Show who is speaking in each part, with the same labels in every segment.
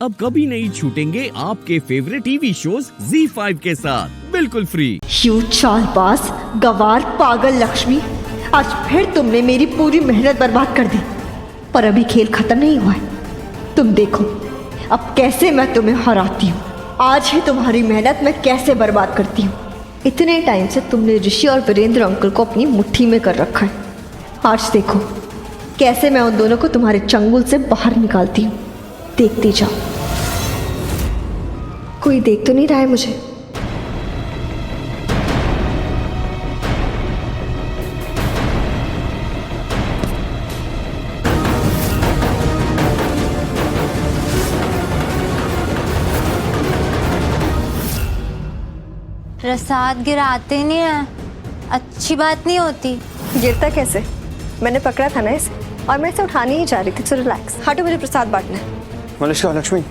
Speaker 1: अब कभी नहीं छूटेंगे आपके फेवरेट टीवी शोज ZEE5 के साथ बिल्कुल फ्री।
Speaker 2: यू चालबाज, गवार, पागल लक्ष्मी, आज फिर तुमने मेरी पूरी मेहनत बर्बाद कर दी। पर अभी खेल खत्म नहीं हुआ है। तुम देखो अब कैसे मैं तुम्हें हराती हूँ। आज ही तुम्हारी मेहनत मैं कैसे बर्बाद करती हूँ। इतने टाइम से तुमने ऋषि और वीरेंद्र अंकल को अपनी मुट्ठी में कर रखा है। आज देखो कैसे मैं उन दोनों को तुम्हारे चंगुल से बाहर निकालती हूँ। देखती जाओ। कोई देख तो नहीं रहा है मुझे?
Speaker 3: प्रसाद गिराते नहीं है, अच्छी बात नहीं होती।
Speaker 2: गिरता कैसे? मैंने पकड़ा था ना इसे और मैं इसे उठाने ही जा रही थी। तो रिलैक्स। हटो, मुझे प्रसाद बांटना है।
Speaker 4: मलिष्का, लक्ष्मी,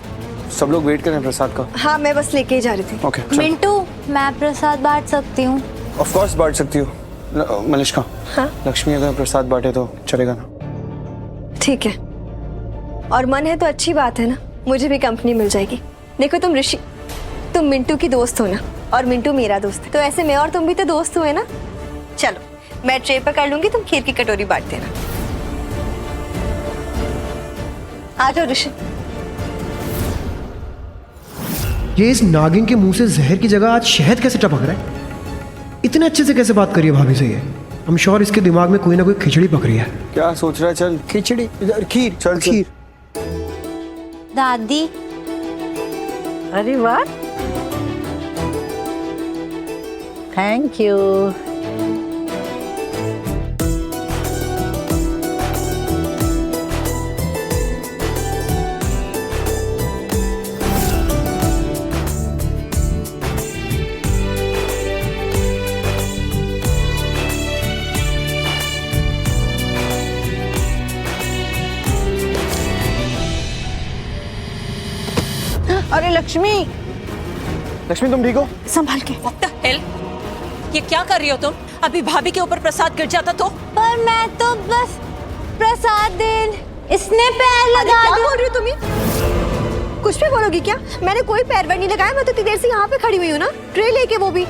Speaker 4: सब लोग वेट कर रहे हैं प्रसाद का।
Speaker 2: हाँ, मैं बस लेके ही जा रही थी।
Speaker 4: ओके।
Speaker 3: मिंटू, मैं प्रसाद बांट सकती हूँ?
Speaker 4: ऑफ कोर्स बांट सकती हो मलिष्का।
Speaker 2: हाँ
Speaker 4: लक्ष्मी अगर प्रसाद बांटे तो चलेगा ना?
Speaker 2: ठीक है, और मन है तो अच्छी बात है ना, मुझे भी कंपनी मिल जाएगी। देखो तुम मिंटू की दोस्त हो ना, और मिंटू मेरा दोस्त है, तो ऐसे मैं और तुम भी तो दोस्त हुए ना। चलो मैं ट्रे पर कर लूंगी, तुम खीर की कटोरी बांट देना। आ जाओ ऋषि।
Speaker 5: ये इस नागिन के मुंह से जहर की जगह आज शहद कैसे टपक रहा है? इतने अच्छे से कैसे बात करी है भाभी से ये? हम श्योर इसके दिमाग में कोई ना कोई खिचड़ी पक रही है।
Speaker 4: क्या सोच रहा है? चल
Speaker 5: खिचड़ी इधर, खीर,
Speaker 4: चल
Speaker 5: खीर।
Speaker 3: दादी,
Speaker 6: अरे वाह, थैंक यू। अरे लक्ष्मी,
Speaker 4: लक्ष्मी तुम ठीक हो?
Speaker 6: संभाल के।
Speaker 7: What the hell? ये क्या कर रही हो तुम? अभी भाभी के ऊपर प्रसाद गिर जाता तो?
Speaker 3: पर मैं तो बस प्रसाद देन, इसने पैर लगा
Speaker 2: क्या
Speaker 3: दिया।
Speaker 2: बोल रही हो तुम? कुछ भी बोलोगी क्या? मैंने कोई पैर वैर नहीं लगाया, मैं तो इतनी देर से यहाँ पे खड़ी हुई हूँ ना, ट्रे लेके, वो भी।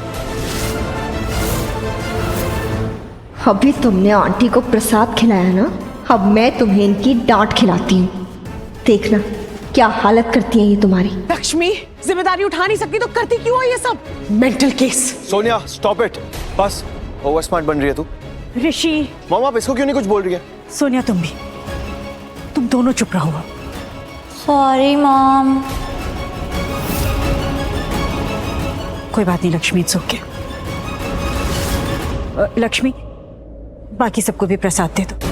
Speaker 2: अभी तुमने आंटी को प्रसाद खिलाया ना, अब मैं तुम्हें इनकी डांट खिलाती हूँ। देखना क्या हालत करती है ये तुम्हारी।
Speaker 7: लक्ष्मी, जिम्मेदारी उठा नहीं सकती तो करती क्यों हो ये सब? Mental case.
Speaker 4: Sonia stop it, बस। ओवर स्मार्ट बन रही है तू।
Speaker 7: ऋषि,
Speaker 4: मॉम आप इसको क्यों नहीं कुछ बोल रही है?
Speaker 7: सोनिया तुम भी, तुम दोनों चुप रहो।
Speaker 3: Sorry mom.
Speaker 7: कोई बात नहीं लक्ष्मी, इट्स ओके। लक्ष्मी, बाकी सबको भी प्रसाद दे दो।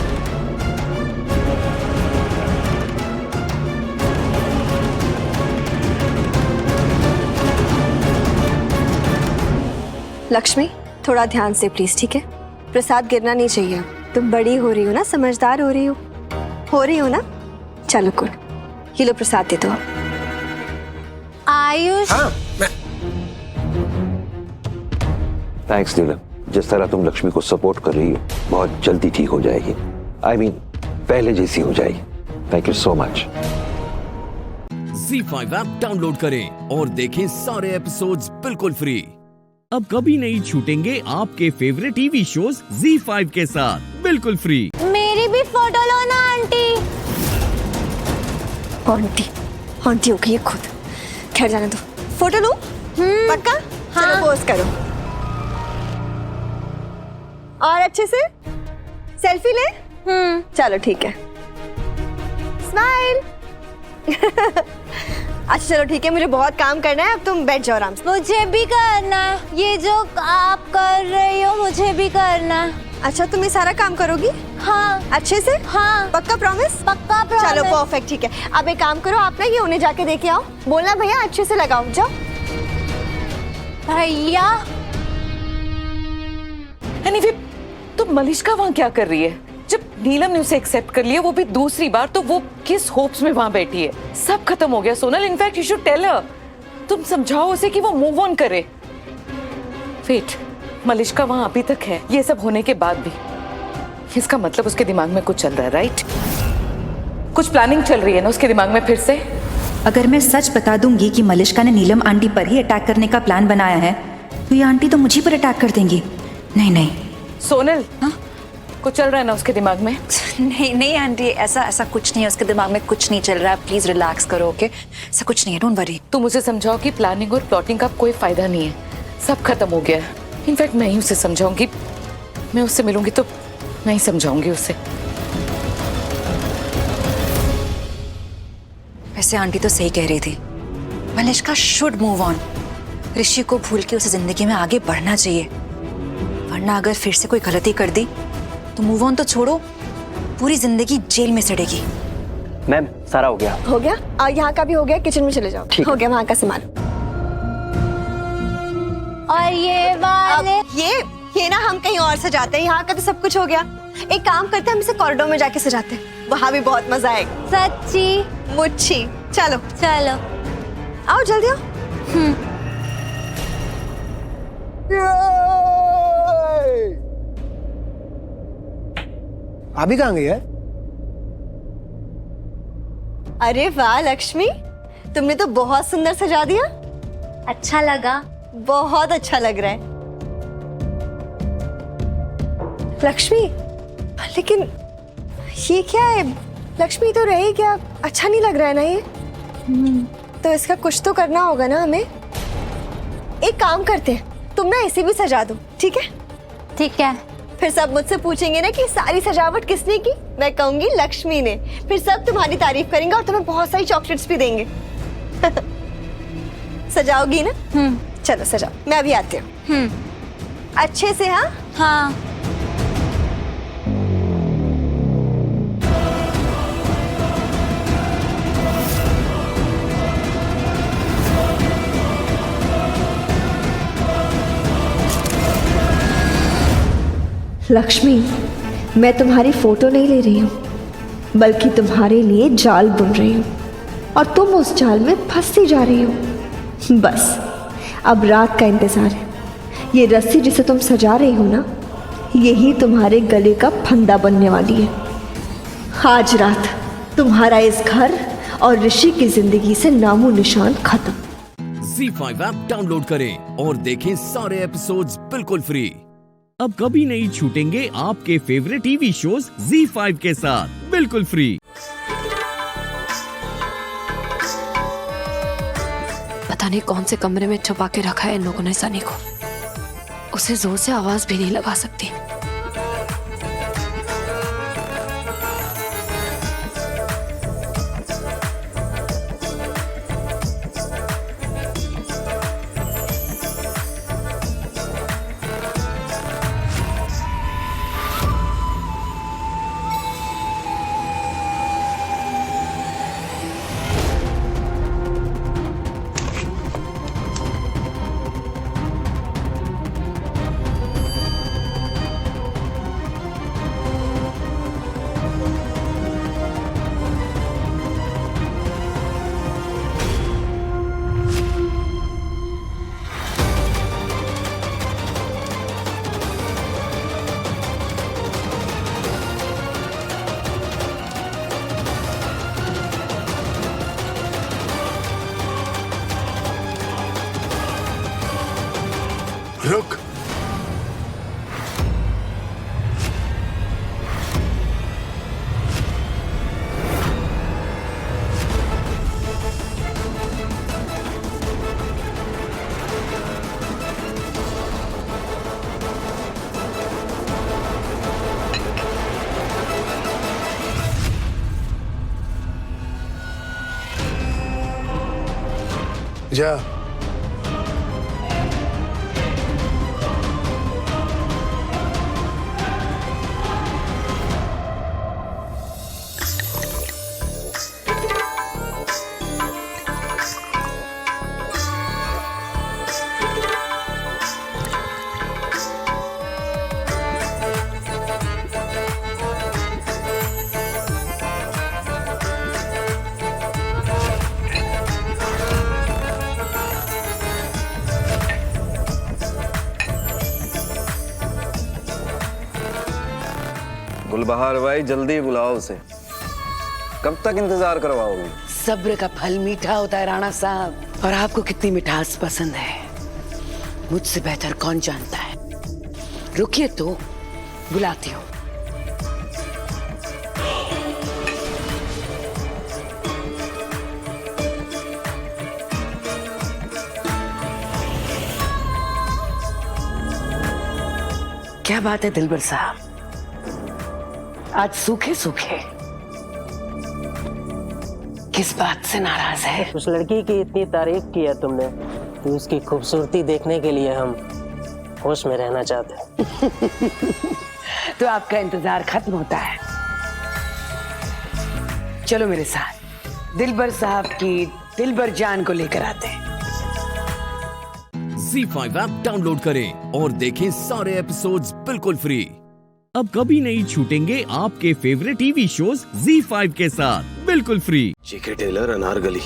Speaker 2: लक्ष्मी थोड़ा ध्यान से प्लीज, ठीक है? प्रसाद गिरना नहीं चाहिए। तुम बड़ी हो रही हो ना, समझदार हो रही हो ना। चलो गुड, ये लो प्रसाद दे दो।
Speaker 3: आयुष,
Speaker 8: थैंक्स नीलम। जिस तरह तुम लक्ष्मी को सपोर्ट कर रही हो, बहुत जल्दी ठीक हो जाएगी। I mean, पहले जैसी हो जाएगी। Thank you so much.
Speaker 1: ZEE5 app download करें और देखें सारे एपिसोड्स बिल्कुल फ्री। अब कभी नहीं छूटेंगे आपके फेवरेट टीवी शोज ZEE5 के साथ बिल्कुल फ्री।
Speaker 3: मेरी भी फोटो लो ना आंटी।
Speaker 2: आंटी हो गई है खुद। खैर जाने दो। फोटो लो? पक्का? चलो पोज करो। और अच्छे से सेल्फी ले। चलो ठीक है, स्माइल। अच्छा चलो ठीक है, मुझे बहुत काम करना है, अब तुम बैठ जाओ आराम से।
Speaker 3: मुझे भी करना है, ये जो आप कर रही हो मुझे भी करना है।
Speaker 2: अच्छा तुम ये सारा काम करोगी?
Speaker 3: हाँ।
Speaker 2: अच्छे से?
Speaker 3: हाँ।
Speaker 2: पक्का प्रॉमिस?
Speaker 3: पक्का प्रॉमिस।
Speaker 2: चलो परफेक्ट, ठीक है। अब एक काम करो, आप ना ये उन्हें जाके देके आओ, बोलना भैया अच्छे से लगाओ। जाओ।
Speaker 3: भैया,
Speaker 7: फिर तो मलिष्का वहाँ क्या कर रही है? जब नीलम ने उसे एक्सेप्ट कर लिया, वो भी दूसरी बार, तो वो किस होप्स में वहाँ बैठी है? सब खत्म हो गया Sonal. In fact you should tell her, तुम समझाओ उसे कि वो मूव ऑन करे। वेट, मलिष्का वहाँ अभी तक है, ये सब होने के बाद भी। इसका मतलब उसके दिमाग में कुछ चल रहा है, राइट? कुछ प्लानिंग चल रही है ना उसके दिमाग में फिर से।
Speaker 9: अगर मैं सच बता दूंगी कि मलिष्का ने नीलम आंटी पर ही अटैक करने का प्लान बनाया है तो ये आंटी तो मुझे पर अटैक कर देंगी। नहीं नहीं।
Speaker 7: सोनल, कुछ चल रहा है ना उसके दिमाग में?
Speaker 9: नहीं नहीं आंटी, ऐसा कुछ नहीं है, उसके दिमाग में कुछ नहीं चल रहा है। प्लीज रिलैक्स करो, ओके? ऐसा कुछ नहीं है, डोंट वरी।
Speaker 7: तुम उसे समझाओ कि प्लानिंग और प्लॉटिंग का कोई फायदा नहीं है, सब खत्म हो गया है। इनफैक्ट मैं ही उसे समझाऊंगी, मैं उससे मिलूंगी तो मैं ही समझाऊंगी उसे।
Speaker 9: वैसे आंटी तो सही कह रही थी, मलिष्का शुड मूव ऑन। ऋषि को भूल के उसे जिंदगी में आगे बढ़ना चाहिए, वरना अगर फिर से कोई गलती कर दी तो मूव ऑन तो छोड़ो, पूरी जिंदगी जेल में सड़ेगी।
Speaker 10: मैम सारा हो गया।
Speaker 2: हो गया? यहाँ का भी हो गया, किचन में चले जाओ।
Speaker 10: ठीक
Speaker 2: हो गया वहाँ का सामान।
Speaker 3: और ये वाले
Speaker 2: ये ना हम कहीं और सजाते हैं, यहाँ का तो सब कुछ हो गया। एक काम करते हैं, हम इसे कॉरिडोर में जाके सजाते हैं, वहाँ भी बहुत मजा आएगा।
Speaker 3: सच्ची?
Speaker 2: मुच्छी। चलो
Speaker 3: चलो
Speaker 2: आओ जल्दी आओ।
Speaker 5: अभी कहाँ गई है?
Speaker 2: अरे वाह लक्ष्मी, तुमने तो बहुत सुंदर सजा दिया।
Speaker 3: अच्छा लगा?
Speaker 2: बहुत अच्छा लग रहा है लक्ष्मी। लेकिन ये क्या है लक्ष्मी, तो रही क्या? अच्छा नहीं लग रहा है ना ये? तो इसका कुछ तो करना होगा ना हमें। एक काम करते हैं, तुम ना इसे भी सजा दो, ठीक है?
Speaker 3: ठीक है।
Speaker 2: फिर सब मुझसे पूछेंगे ना कि सारी सजावट किसने की, मैं कहूंगी लक्ष्मी ने। फिर सब तुम्हारी तारीफ करेंगे और तुम्हें बहुत सारी चॉकलेट्स भी देंगे। सजाओगी ना? चलो सजाओ, मैं अभी आती हूँ। अच्छे से। हाँ
Speaker 3: हाँ।
Speaker 2: लक्ष्मी, मैं तुम्हारी फोटो नहीं ले रही हूँ, बल्कि तुम्हारे लिए जाल बुन रही हूँ और तुम उस जाल में फंसती जा रही हो। बस अब रात का इंतजार है। ये रस्सी जिसे तुम सजा रही हो ना, यही तुम्हारे गले का फंदा बनने वाली है। आज रात तुम्हारा इस घर और ऋषि की जिंदगी से नामो निशान खत्म।
Speaker 1: ZEE5 ऐप डाउनलोड करें और देखें सारे एपिसोड्स बिल्कुल फ्री। अब कभी नहीं छूटेंगे आपके फेवरेट टीवी शोज ZEE5 के साथ बिल्कुल फ्री।
Speaker 11: पता नहीं कौन से कमरे में छुपा के रखा है इन लोगों ने सनी को। उसे जोर से आवाज भी नहीं लगा सकती।
Speaker 12: रुक। जा।
Speaker 4: गुलबहार भाई जल्दी बुलाओ उसे। कब तक इंतजार करवाओगी?
Speaker 6: सब्र का फल मीठा होता है राणा साहब। और आपको कितनी मिठास पसंद है मुझसे बेहतर कौन जानता है। रुकिए तो बुलाती हूँ। क्या बात है दिलबर साहब, आज सूखे सूखे किस बात से नाराज है?
Speaker 10: उस लड़की की इतनी तारीफ की है तुमने कि उसकी खूबसूरती देखने के लिए हम होश में रहना चाहते हैं।
Speaker 6: तो आपका इंतजार खत्म होता है। चलो मेरे साथ दिलबर साहब की दिलबर जान को लेकर आते हैं।
Speaker 1: ZEE5 ऐप डाउनलोड करें और देखें सारे एपिसोड्स बिल्कुल फ्री। अब कभी नहीं छूटेंगे आपके फेवरेट टीवी शोज ZEE5 के साथ बिल्कुल free.
Speaker 8: GK tailor Anarkali.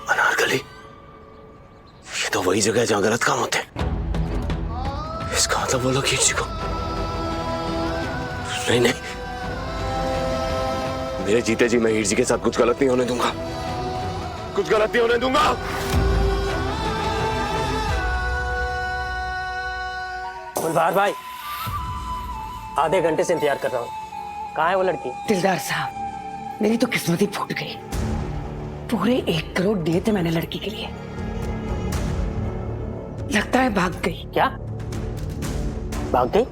Speaker 8: Anarkali, ये तो वही जगह है जहाँ गलत काम होते हैं। इसका मतलब वो लोग हीर जी को नहीं नहीं, मेरे जीते जी मैं हीर जी के साथ कुछ गलत नहीं होने दूंगा, कुछ गलत नहीं होने दूंगा।
Speaker 10: गुलबार भाई, आधे घंटे से इंतजार कर रहा हूँ, कहाँ है वो लड़की?
Speaker 6: दिलदार साहब, मेरी तो किस्मत ही फूट गई। पूरे 1 करोड़ दिए थे मैंने लड़की के लिए, लगता है भाग गई।
Speaker 10: क्या भाग गई?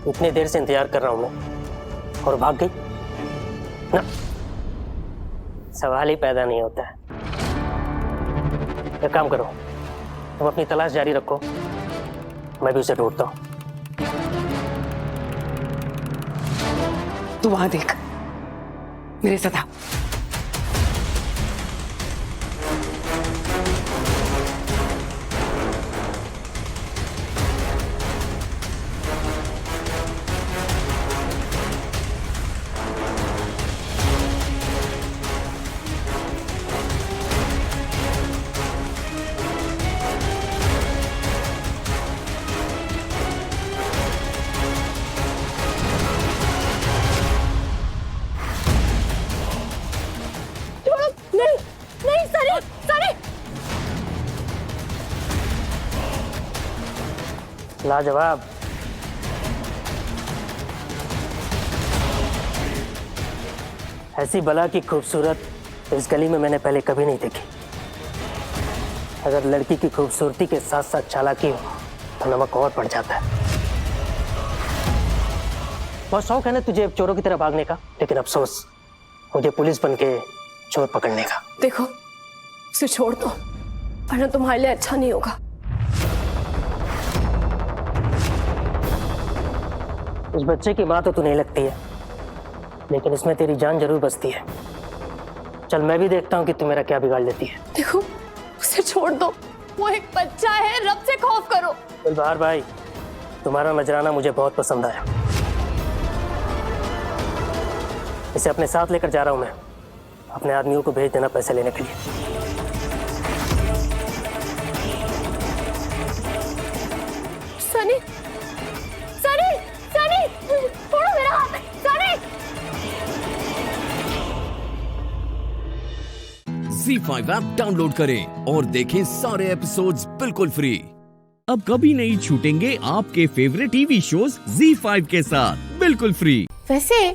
Speaker 10: इतनी देर से इंतजार कर रहा हूँ मैं और भाग गई ना? सवाल ही पैदा नहीं होता है। एक काम करो, तुम अपनी तलाश जारी रखो, मैं भी उसे ढूंढता हूँ।
Speaker 6: तू वहां देख, मेरे साथ आओ।
Speaker 10: लाजवाब। ऐसी बला की खूबसूरत इस गली में मैंने पहले कभी नहीं देखी। अगर लड़की की खूबसूरती के साथ साथ चालाकी हो तो नमक और पड़ जाता है। बहुत शौक है ना तुझे चोरों की तरह भागने का, लेकिन अफसोस मुझे पुलिस बन के चोर पकड़ने का।
Speaker 11: देखो, उसे छोड़ दो, वरना तुम्हारे लिए अच्छा नहीं होगा।
Speaker 10: उस बच्चे की माँ तो तू नहीं लगती है, लेकिन इसमें तेरी जान जरूर बचती है। चल मैं भी देखता हूँ कि तू मेरा क्या बिगाड़ लेती है।
Speaker 11: देखो, उसे छोड़ दो, वो एक बच्चा है, रब से खौफ करो।
Speaker 10: गुलबार भाई, तुम्हारा नजराना मुझे बहुत पसंद आया। इसे अपने साथ लेकर जा रहा हूँ मैं। अपने आदमियों को भेज देना पैसे लेने के लिए।
Speaker 11: सनी, सनी, सनी, छोड़ो मेरा हाथ। सनी!
Speaker 1: ZEE5 ऐप डाउनलोड करें और देखें सारे एपिसोड्स बिल्कुल फ्री। अब कभी नहीं छूटेंगे आपके फेवरेट टीवी शोज ZEE5 के साथ बिल्कुल फ्री।
Speaker 3: वैसे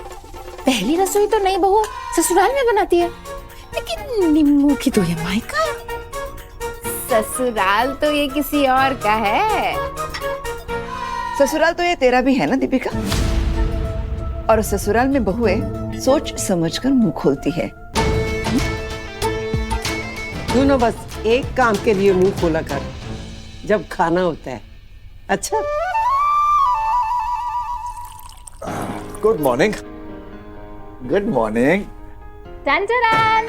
Speaker 3: पहली रसोई तो नई बहू ससुराल में बनाती है, लेकिन निम्मू की तो ये मायका है। ससुराल तो ये किसी और का है।
Speaker 6: ससुराल तो ये तेरा भी है ना दीपिका। और ससुराल में बहुएं सोच समझकर मुंह खोलती है।
Speaker 13: दोनों बस एक काम के लिए मुंह खोला कर, जब खाना होता है। अच्छा,
Speaker 4: good morning. Good morning.
Speaker 3: Ton-ton-ton!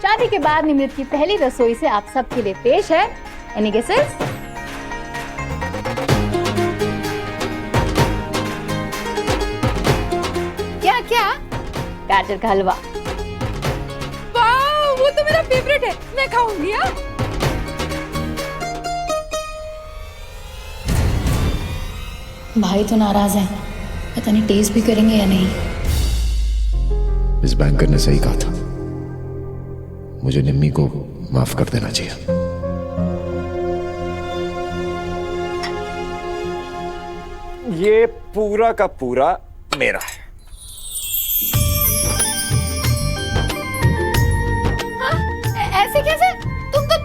Speaker 3: शादी के बाद निमृत की पहली रसोई से आप सबके लिए पेश है एनी गेसेस? क्या क्या? गाजर का हलवा। वाह, वो तो मेरा फेवरेट है, मैं खाऊंगी। हाँ,
Speaker 11: भाई तो नाराज है, पता नहीं टेस्ट भी करेंगे या नहीं।
Speaker 12: इस बैंकर ने सही कहा था,
Speaker 5: मुझे निम्मी को माफ कर देना चाहिए।
Speaker 4: ये पूरा का पूरा मेरा है।
Speaker 3: ऐसे कैसे? तुम तो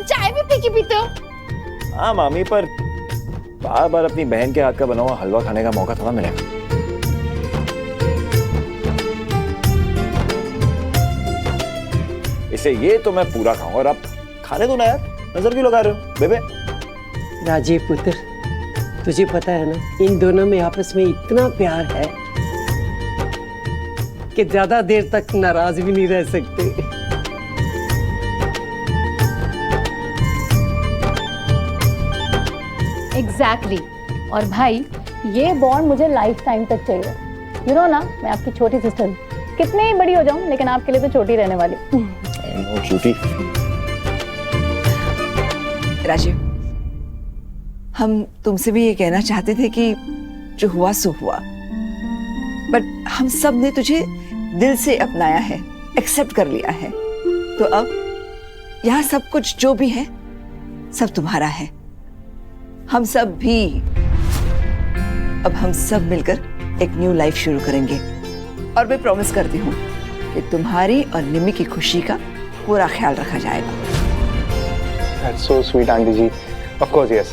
Speaker 3: चाय भी पी के पीते हो।
Speaker 4: हाँ मामी, पर बार बार अपनी बहन के हाथ का बना हुआ हलवा खाने का मौका थोड़ा मिलेगा। इसे ये तो मैं पूरा खाऊंगा, और आप खाने दो ना यार, नजर क्यों लगा रहे हो बेबे?
Speaker 13: राजीव पुत्र, तुझे पता है ना, इन दोनों में आपस में इतना प्यार है कि ज्यादा देर तक नाराज भी नहीं रह सकते।
Speaker 3: एग्जैक्टली। और भाई, ये बॉन्ड मुझे लाइफ टाइम तक चाहिए। यू नो ना, मैं आपकी छोटी सिस्टर हूँ, कितनी ही बड़ी हो जाऊं लेकिन आपके लिए तो छोटी रहने वाली।
Speaker 14: राजीव, हम तुमसे भी ये कहना चाहते थे कि जो हुआ सो हुआ, बट हम सब ने तुझे दिल से अपनाया है, एक्सेप्ट कर लिया है। तो अब यहाँ सब कुछ जो भी है सब तुम्हारा है। हम सब भी अब हम सब मिलकर एक न्यू लाइफ शुरू करेंगे, और मैं प्रॉमिस करती हूँ कि तुम्हारी और निम्मी की खुशी का पूरा ख्याल रखा जाएगा।
Speaker 4: That's so sweet, aunty ji. Of course, yes.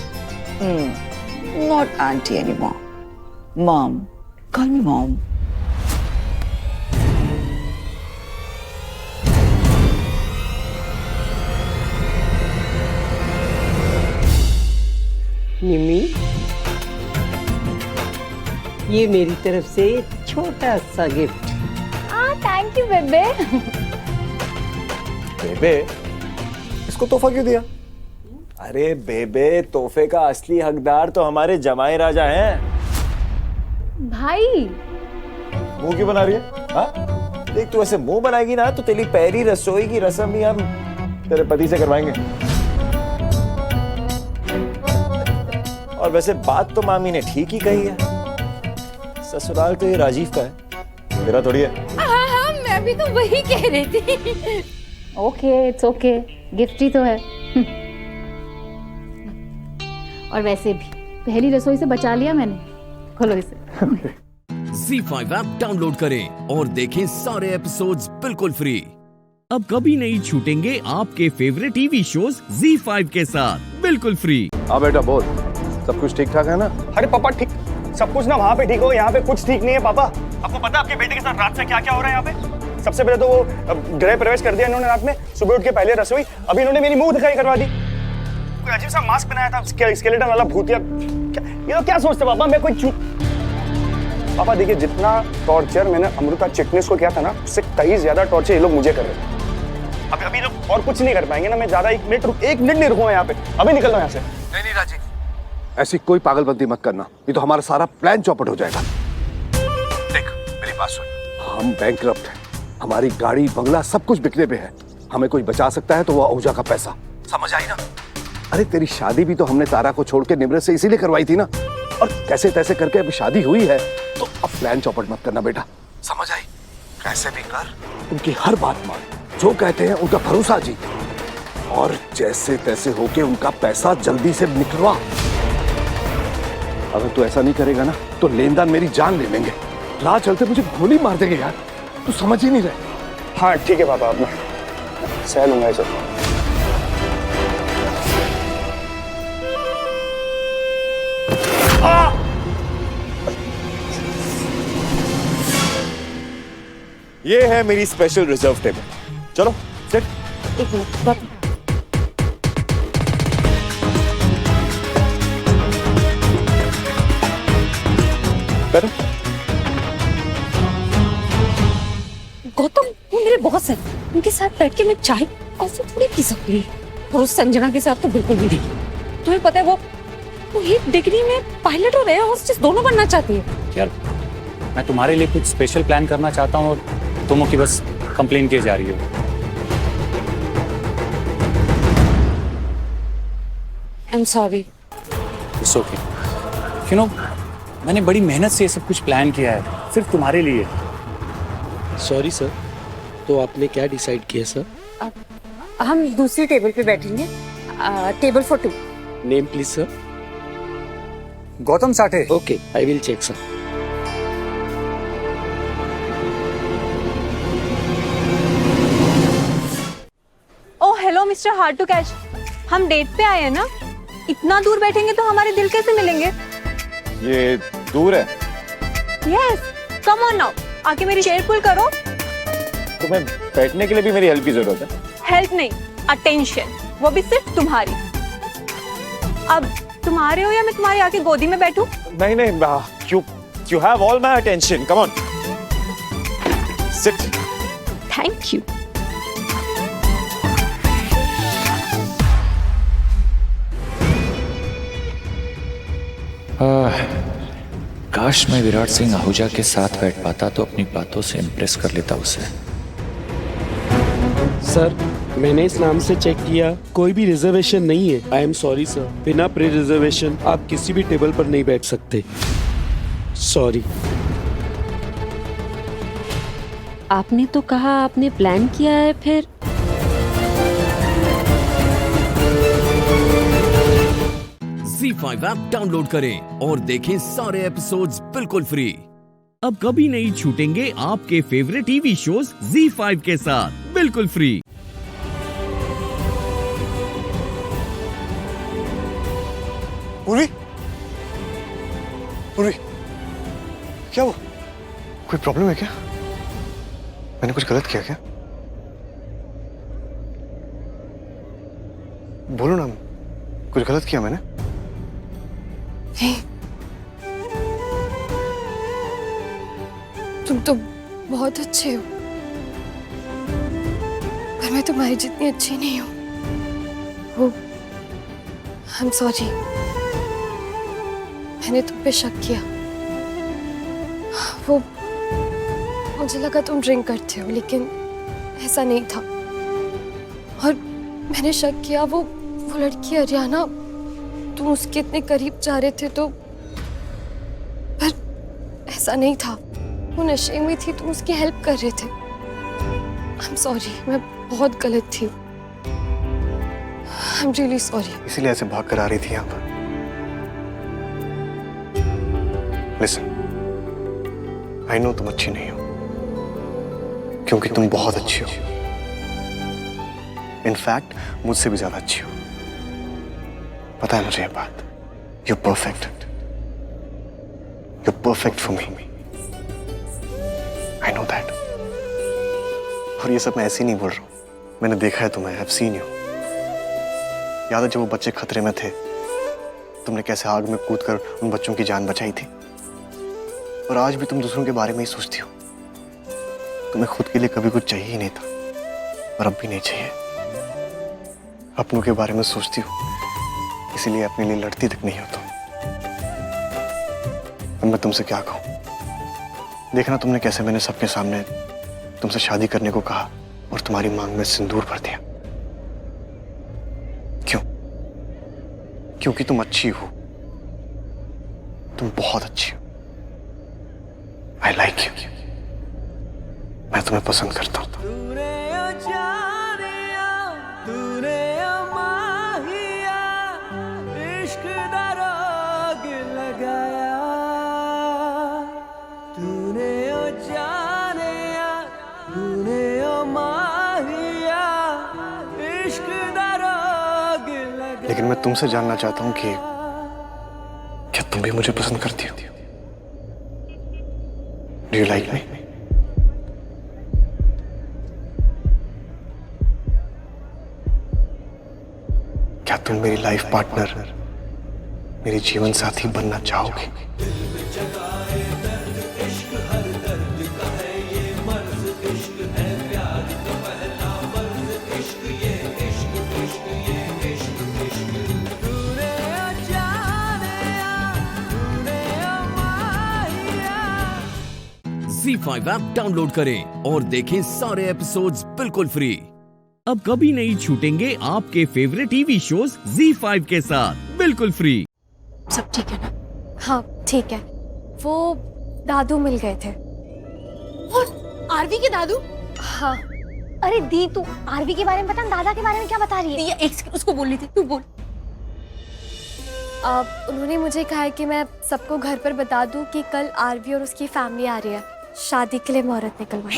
Speaker 14: Not auntie anymore. Mom. Call me mom.
Speaker 13: निम्मी, ये मेरी तरफ से छोटा सा गिफ्ट।
Speaker 3: थैंक यू बेबे।
Speaker 4: बेबे, इसको तोहफा क्यों दिया? अरे बेबे, तोहफे का असली हकदार तो हमारे जमाई राजा हैं।
Speaker 3: भाई,
Speaker 4: मुंह क्यों बना रही है? हाँ? देख, तू ऐसे मुंह बनाएगी ना तो तेरी पैरी रसोई की रस्म भी हम तेरे पति से करवाएंगे। और वैसे बात तो मामी ने ठीक ही कही है, ससुराल तो ये राजीव का है, मेरा थोड़ी है।
Speaker 3: हाँ, मैं भी तो वही कह रही थी। ओके, इट्स ओके, गिफ्ट ही तो है। और वैसे भी पहली रसोई से बचा लिया मैंने। खोलो इसे।
Speaker 1: ZEE5 ऐप डाउनलोड करें और देखें सारे एपिसोड्स बिल्कुल फ्री। अब कभी नहीं छूटेंगे आपके फेवरेट टीवी शोज ZEE5 के साथ बिल्कुल फ्री।
Speaker 4: हाँ बेटा बोल, सब कुछ ठीक ठाक है ना?
Speaker 15: अरे पापा, ठीक सब कुछ ना वहाँ पे ठीक हो, यहाँ पे कुछ ठीक नहीं है पापा। आपको पता है आपके बेटे के साथ रात से क्या क्या हो रहा है यहाँ पे? सबसे पहले तो वो गृह प्रवेश कर दिया इन्होंने रात में, सुबह उठ के पहले रसोई, अभी इन्होंने मेरी मुंह दिखाई करवा दी। कोई अजीब सा मास्क बनाया था, स्केलेटन वाला भूतिया। ये तो क्या सोचते पापा, मैं कोई पापा देखिए, जितना टॉर्चर मैंने अमृता चिटनिस को किया था ना, उससे कहीं ज्यादा टॉर्चर ये लोग मुझे कर रहे हैं। अभी लोग और कुछ नहीं कर पाएंगे ना, मैं ज्यादा एक मिनट नहीं रुकूंगा यहाँ पे, अभी निकल रहा हूँ यहाँ से।
Speaker 8: नहीं राजीव, ऐसी कोई पागलबंदी मत करना, ये तो हमारा सारा प्लान चौपट हो जाएगा। देख मेरी बात सुन, हम बैंकरप्ट हैं, हमारी गाड़ी बंगला सब कुछ बिकने पे है। हमें कोई बचा सकता है तो वो आहूजा का पैसा, समझ आई ना? अरे तेरी शादी भी तो हमने तारा को छोड़ के निमरत से इसीलिए करवाई थी ना, और कैसे तैसे करके अभी शादी हुई है, तो अब प्लान चौपट मत करना बेटा, समझ आई? कैसे भी कर उनकी हर बात मान, जो कहते हैं उनका भरोसा जीत, और जैसे तैसे होके उनका पैसा जल्दी से निकलवा। अगर तू ऐसा नहीं करेगा ना तो लेनदान मेरी जान ले लेंगे, राह चलते मुझे गोली मार देंगे यार, तू समझ ही नहीं रहे।
Speaker 15: हाँ ठीक है पापा, अब मैं सह लूंगा ये सब।
Speaker 4: ये है मेरी स्पेशल रिजर्व टेबल, चलो सिट।
Speaker 14: एक मिनट,
Speaker 11: गौतम, वो मेरे बॉस है, उनके साथ बैठ के मैं चाय ऐसे थोड़ी पी सकती हूँ, और उस संजना के साथ तो बिल्कुल भी नहीं। तुम्हें पता है वो एक डिग्री में पायलट और एयर होस्टेस दोनों बनना चाहती है।
Speaker 16: यार मैं तुम्हारे लिए कुछ स्पेशल प्लान करना चाहता हूँ और तुम की बस कंप्लेन किए जा रही हो।
Speaker 11: I am sorry.
Speaker 16: It's okay. You know, मैंने बड़ी मेहनत से ये सब कुछ प्लान किया है सिर्फ तुम्हारे लिए।
Speaker 17: सॉरी सर, तो आपने क्या डिसाइड किया सर?
Speaker 11: हम दूसरी टेबल पे बैठेंगे, table for 2।
Speaker 17: Name please sir.
Speaker 16: Gautam Sathe.
Speaker 17: Okay, I will check sir.
Speaker 11: Oh hello mister hard to catch, हम डेट पे आए हैं ना, इतना दूर बैठेंगे तो हमारे दिल कैसे मिलेंगे?
Speaker 4: ये दूर है।
Speaker 11: यस, कम ऑन नाउ, आके मेरी चेयर पुल करो।
Speaker 4: तुम्हें बैठने के लिए भी मेरी हेल्प की जरूरत है।
Speaker 11: हेल्प नहीं, अटेंशन, वो भी सिर्फ तुम्हारी। अब तुम आ रहे हो या मैं तुम्हारी आके गोदी में बैठूं?
Speaker 4: नहीं नहीं, you have all my attention. Come on. Sit.
Speaker 11: Thank you.
Speaker 16: काश मैं विराट सिंह आहूजा के साथ बैठ पाता तो अपनी बातों से इम्प्रेस कर लेता उसे।
Speaker 17: सर, मैंने इस नाम से चेक किया, कोई भी रिजर्वेशन नहीं है। आई एम सॉरी सर, बिना प्री रिजर्वेशन आप किसी भी टेबल पर नहीं बैठ सकते। सॉरी।
Speaker 11: आपने तो कहा आपने प्लान किया है, फिर
Speaker 1: ZEE5 ऐप डाउनलोड करें और देखें सारे एपिसोड्स बिल्कुल फ्री। अब कभी नहीं छूटेंगे आपके फेवरेट टीवी शोज ZEE5 के साथ बिल्कुल फ्री।
Speaker 12: पूर्वी, पूर्वी, क्या हुआ? कोई प्रॉब्लम है क्या? मैंने कुछ गलत किया क्या? बोलो ना, कुछ गलत किया मैंने?
Speaker 18: तुम तो बहुत अच्छे हो, पर मैं तुम्हारी जितनी अच्छी नहीं हूँ। वो I'm sorry, मैंने तुम पे शक किया। वो मुझे लगा तुम ड्रिंक करते हो, लेकिन ऐसा नहीं था। और मैंने शक किया, वो लड़की अरियाना, तुम उसके इतने करीब जा रहे थे तो, पर ऐसा नहीं था। वो नशे में थी, तुम उसकी हेल्प कर रहे थे। I'm sorry, मैं बहुत गलत थी। I'm really sorry।
Speaker 12: इसीलिए ऐसे भाग कर आ रही थी यहाँ पर। Listen, I know तुम अच्छी नहीं हो, क्योंकि तुम बहुत अच्छी हो। इनफैक्ट मुझसे भी ज्यादा अच्छी हो। पता है मुझे ये बात। You're perfect। You're perfect for me। I know that। और ये सब मैं ऐसे ही नहीं बोल रहा हूँ। मैंने देखा है तुम्हें, I've seen you। याद है जब वो बच्चे खतरे में थे, तुमने कैसे आग में कूदकर उन बच्चों की जान बचाई थी। और आज भी तुम दूसरों के बारे में ही सोचती हो। तुम्हें खुद के लिए कभी कुछ चाहिए ही नहीं था, और अब भी नहीं चाहिए। अपनों के बारे में सोचती हो, इसीलिए अपने लिए लड़ती तक नहीं हो तुम। अब मैं तुमसे क्या कहूं? देखना तुमने कैसे मैंने सबके सामने तुमसे शादी करने को कहा और तुम्हारी मांग में सिंदूर भर दिया। क्यों? क्योंकि तुम अच्छी हो। तुम बहुत अच्छी हो। I like you। मैं तुम्हें पसंद करता हूं। लेकिन मैं तुमसे जानना चाहता हूं कि क्या तुम भी मुझे पसंद करती हो? Do you like me? क्या तुम मेरी लाइफ पार्टनर, मेरी जीवन साथी बनना चाहोगे?
Speaker 1: ZEE5 ऐप डाउनलोड करें और देखें सारे एपिसोड्स बिल्कुल फ्री। अब कभी नहीं छूटेंगे आपके फेवरेट टीवी शोज ZEE5 के साथ बिल्कुल फ्री।
Speaker 18: सब ठीक है ना? हाँ ठीक है। वो दादू मिल गए थे। और आरवी के दादू? हाँ, अरे दी, तू आरवी के बारे में बता, दादा के बारे में क्या बता रही है?
Speaker 11: एक उसको बोलनी थी, तू बोल।
Speaker 18: उन्होंने मुझे कहा है कि मैं सबको घर पर बता दूं कि कल आरवी और उसकी फैमिली आ रही है शादी के लिए मुहूर्त निकलवाने।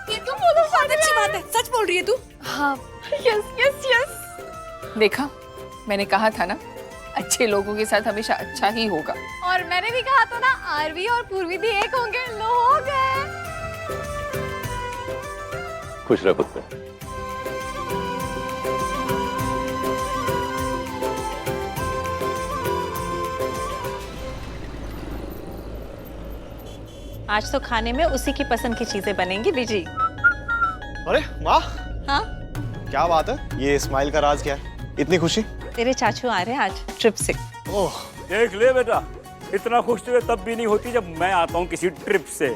Speaker 11: ये तो बहुत अच्छी बात है। सच बोल रही है तू?
Speaker 18: हाँ।
Speaker 7: Yes yes yes. देखा, मैंने कहा था ना, अच्छे लोगों के साथ हमेशा अच्छा ही होगा।
Speaker 18: और मैंने भी कहा था ना, आरवी और पूर्वी भी एक होंगे। लो हो गए।
Speaker 8: खुश रह पुत्र।
Speaker 19: आज तो खाने में उसी की पसंद की चीजें बनेंगी बीजी।
Speaker 12: अरे वाह,
Speaker 19: हाँ,
Speaker 12: क्या बात है। ये स्माइल का राज क्या है, इतनी खुशी?
Speaker 19: तेरे चाचू आ रहे हैं आज ट्रिप से।
Speaker 12: ओह,
Speaker 16: देख ले बेटा, इतना खुश तो तब भी नहीं होती जब मैं आता हूँ किसी ट्रिप से।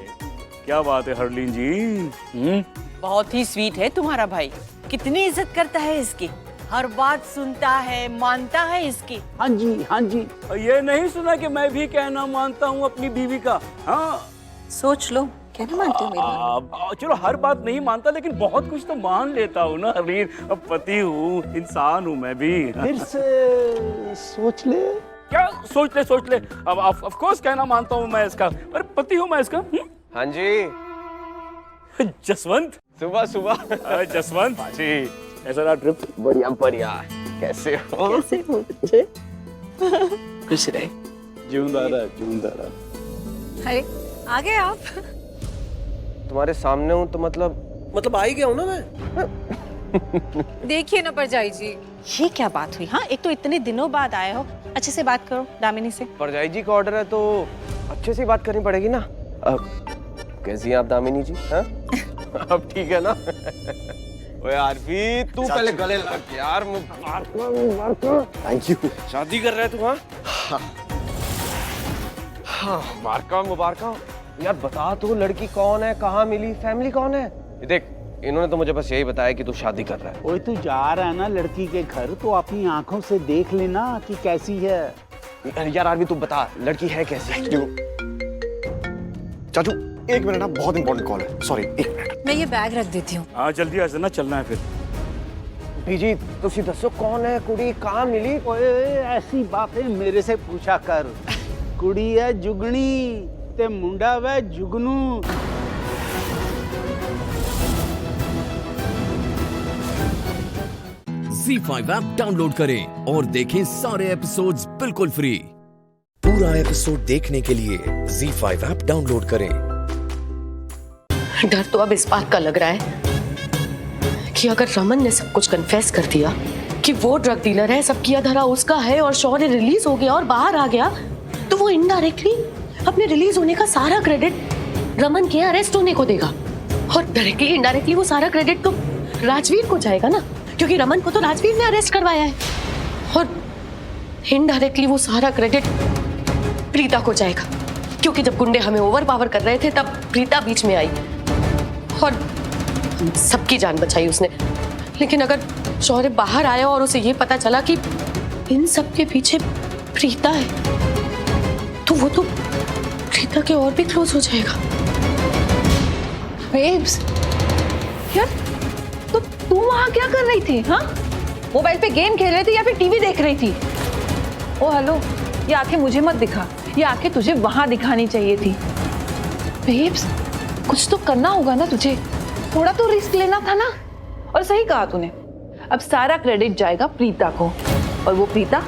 Speaker 16: क्या बात है हरलीन जी?
Speaker 6: बहुत ही स्वीट है तुम्हारा भाई। कितनी इज्जत करता है इसकी, हर बात सुनता है, मानता है इसकी।
Speaker 16: हाँ जी, हाँ जी। ये नहीं सुना कि मैं भी कहना मानता हूँ अपनी बीवी का? हाँ,
Speaker 19: सोच लो, कहना मानती हूँ मेरी।
Speaker 16: चलो हर बात नहीं मानता, लेकिन बहुत कुछ तो मान लेता हूँ ना हरलीन। अब पति हूँ, इंसान हूँ मैं भी।
Speaker 17: फिर से सोच ले।
Speaker 16: क्या सोच ले? सोच ले। अब ऑफ कोर्स कहना मानता हूँ मैं इसका, पर पति हूँ मैं इसका।
Speaker 12: हाँ जी।
Speaker 16: जसवंत,
Speaker 12: सुबह सुबह।
Speaker 16: जसवंत जी, ऐसा रहा ट्रिप?
Speaker 12: बढ़िया बढ़िया। कैसे हो?
Speaker 6: कैसे हो बच्चे? खुश रहे।
Speaker 16: जिंदा रहा, जिंदा रहा।
Speaker 11: अरे आ गए आप।
Speaker 12: तुम्हारे सामने हूँ तो मतलब आ ही गया हूँ ना मैं।
Speaker 11: देखिए ना परजाई जी,
Speaker 19: ये क्या बात हुई? हाँ, एक तो इतने दिनों बाद आए हो, अच्छे से बात करो दामिनी से।
Speaker 12: परजाई जी का ऑर्डर है तो अच्छे से बात करनी पड़ेगी ना। कैसी हैं आप दामिनी जी? हाँ? अब ठीक है ना? ओए आरवी, तू पहले गले लग यार। Thank you. शादी कर रहा है तू? हाँ, मुबारका। यार बता तू, लड़की कौन है, कहाँ मिली, फैमिली कौन है? देख, इन्होंने तो मुझे बस यही बताया कि तू शादी कर रहा है।
Speaker 17: ओए तू जा रहा है ना लड़की के घर, तो अपनी आंखों से देख लेना कि कैसी है।
Speaker 12: यार आरवी तू बता, लड़की है कैसी? चाचू एक मिनट ना, बहुत इंपॉर्टेंट कॉल है। सॉरी, एक मिनट।
Speaker 11: मैं ये बैग रख देती हूँ।
Speaker 16: हाँ जल्दी आ जाना, चलना है फिर।
Speaker 12: बीजी तुसी दसो कौन है कुड़ी, कहाँ मिली?
Speaker 17: ओए ऐसी बातें मेरे से पूछा कर। कुड़ी है जुगनी ते मुंडा वे जुगनू।
Speaker 1: ZEE5 ऐप डाउनलोड करें और देखें सारे एपिसोड्स बिल्कुल फ्री।
Speaker 20: पूरा एपिसोड देखने के लिए ZEE5 ऐप डाउनलोड करें।
Speaker 6: डर तो अब इस बात का लग रहा है कि अगर रमन ने सब कुछ कन्फेस कर दिया कि वो ड्रग डीलर है, सब किया धरा उसका है और शौर्य रिलीज हो गया और बाहर आ गया, तो वो इनडायरेक्टली अपने रिलीज होने का सारा क्रेडिट रमन के अरेस्ट होने को देगा। और डायरेक्टली इनडायरेक्टली वो सारा क्रेडिट तो राजवीर को जाएगा ना, क्योंकि रमन को तो राजवीर ने अरेस्ट करवाया है। और इनडायरेक्टली वो सारा क्रेडिट प्रीता को जाएगा, क्योंकि जब गुंडे हमें ओवर पावर कर रहे थे तब प्रीता बीच में आई और सबकी जान बचाई उसने। लेकिन अगर शौर्य बाहर आया और उसे ये पता चला कि इन सब के पीछे प्रीता है, तो वो तो प्रीता के और भी क्लोज हो जाएगा।
Speaker 7: बेब्स, यार तो तू वहाँ क्या कर रही थी? हाँ, मोबाइल पे गेम खेल रही थी या फिर टीवी देख रही थी? ओ हेलो, ये आंखें मुझे मत दिखा, ये आंखें तुझे वहां दिखानी चाहिए थी। बेब्स, कुछ तो करना होगा ना तुझे, थोड़ा तो रिस्क लेना था ना। और सही कहा तूने, अब सारा क्रेडिट जाएगा प्रीता को, और वो प्रीता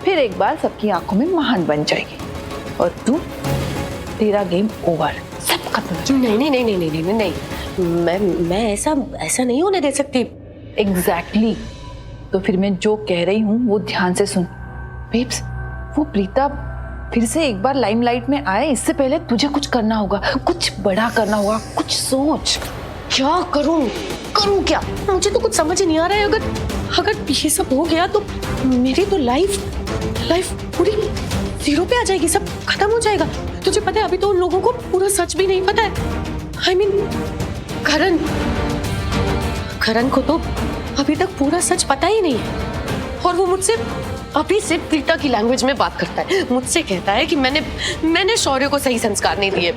Speaker 7: फिर एक बार सबकी आंखों में महान बन जाएगी, और तू, तेरा गेम ओवर, सब खत्म।
Speaker 6: नहीं नहीं नहीं नहीं नहीं नहीं नहीं, मैं ऐसा नहीं होने दे सकती।
Speaker 7: एग्जैक्टली। तो फिर मैं जो कह रही हूँ वो ध्यान से सुन। बेब्स, वो प्रीता फिर से एक बार लाइमलाइट में आए, इससे पहले तुझे कुछ करना होगा, कुछ बड़ा करना होगा, कुछ सोच।
Speaker 6: क्या करूं क्या? मुझे तो कुछ समझ ही नहीं आ रहा है। अगर ये सब हो गया तो मेरी तो लाइफ पूरी जीरो पे आ जाएगी, सब खत्म हो जाएगा। तुझे पता है अभी तो उन लोगों को पूरा सच भी नहीं पता है। I mean, करण को तो अभी तक पूरा सच पता ही नहीं है, और वो मुझसे अभी से प्रीता की लैंग्वेज में बात करता है। मुझसे कहता है कि मैंने शौर्य को सही संस्कार नहीं दिए।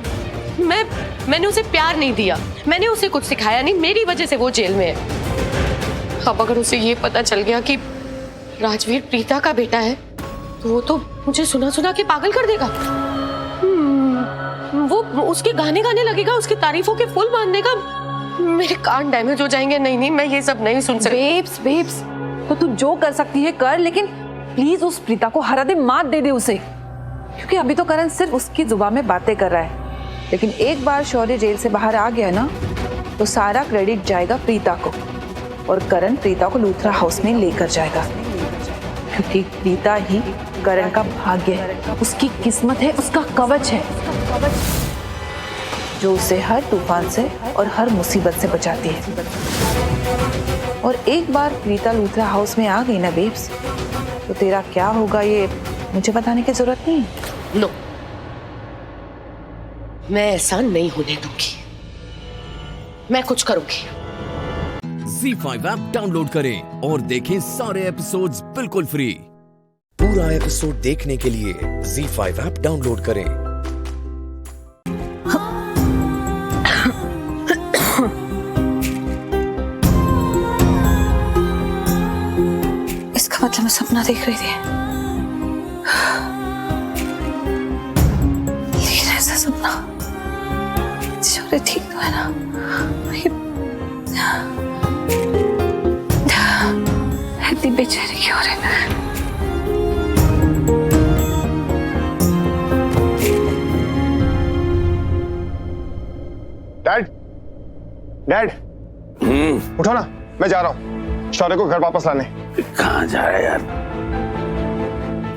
Speaker 6: मैंने उसे प्यार नहीं दिया, मैंने उसे कुछ सिखाया नहीं, मेरी वजह से वो जेल में है। अब अगर उसे ये पता चल गया कि राजवीर प्रीता का बेटा है तो वो तो मुझे सुना सुना के पागल कर देगा। वो उसके गाने गाने लगेगा, उसकी तारीफों के फुल बांध देगा, मेरे कान डैमेज हो जाएंगे। नहीं, मैं ये सब नहीं सुन सकती।
Speaker 14: बेब्स, तो तू जो कर सकती है कर, लेकिन प्लीज उस प्रीता को हरा दे, मात दे दे उसे, क्योंकि अभी तो करण सिर्फ उसकी जुबान में बातें कर रहा है, लेकिन एक बार शौर्य जेल से बाहर आ गया ना तो सारा क्रेडिट जाएगा प्रीता को, और करण प्रीता को लूथरा हाउस में लेकर जाएगा, क्योंकि प्रीता ही करण का भाग्य है, उसकी किस्मत है, उसका कवच है, जो उसे हर तूफान से और हर मुसीबत से बचाती है। और एक बार प्रीता लूथरा हाउस में आ गई ना बेब्स, तो तेरा क्या होगा ये मुझे बताने की जरूरत नहीं है।
Speaker 6: नो, मैं ऐसा नहीं होने दूंगी, मैं कुछ करूंगी।
Speaker 1: ZEE5 ऐप डाउनलोड करें और देखें सारे एपिसोड्स बिल्कुल फ्री।
Speaker 20: पूरा एपिसोड देखने के लिए ZEE5 ऐप डाउनलोड करें।
Speaker 9: इसका मतलब मैं सपना देख रही थी, लेकिन ऐसा सपना शौर्य ठीक तो है ना? इतनी बेचैनी क्यों हो रही है?
Speaker 15: डैड, उठो ना, मैं जा रहा हूँ शौर्य को घर वापस लाने।
Speaker 21: कहाँ जा रहा है यार?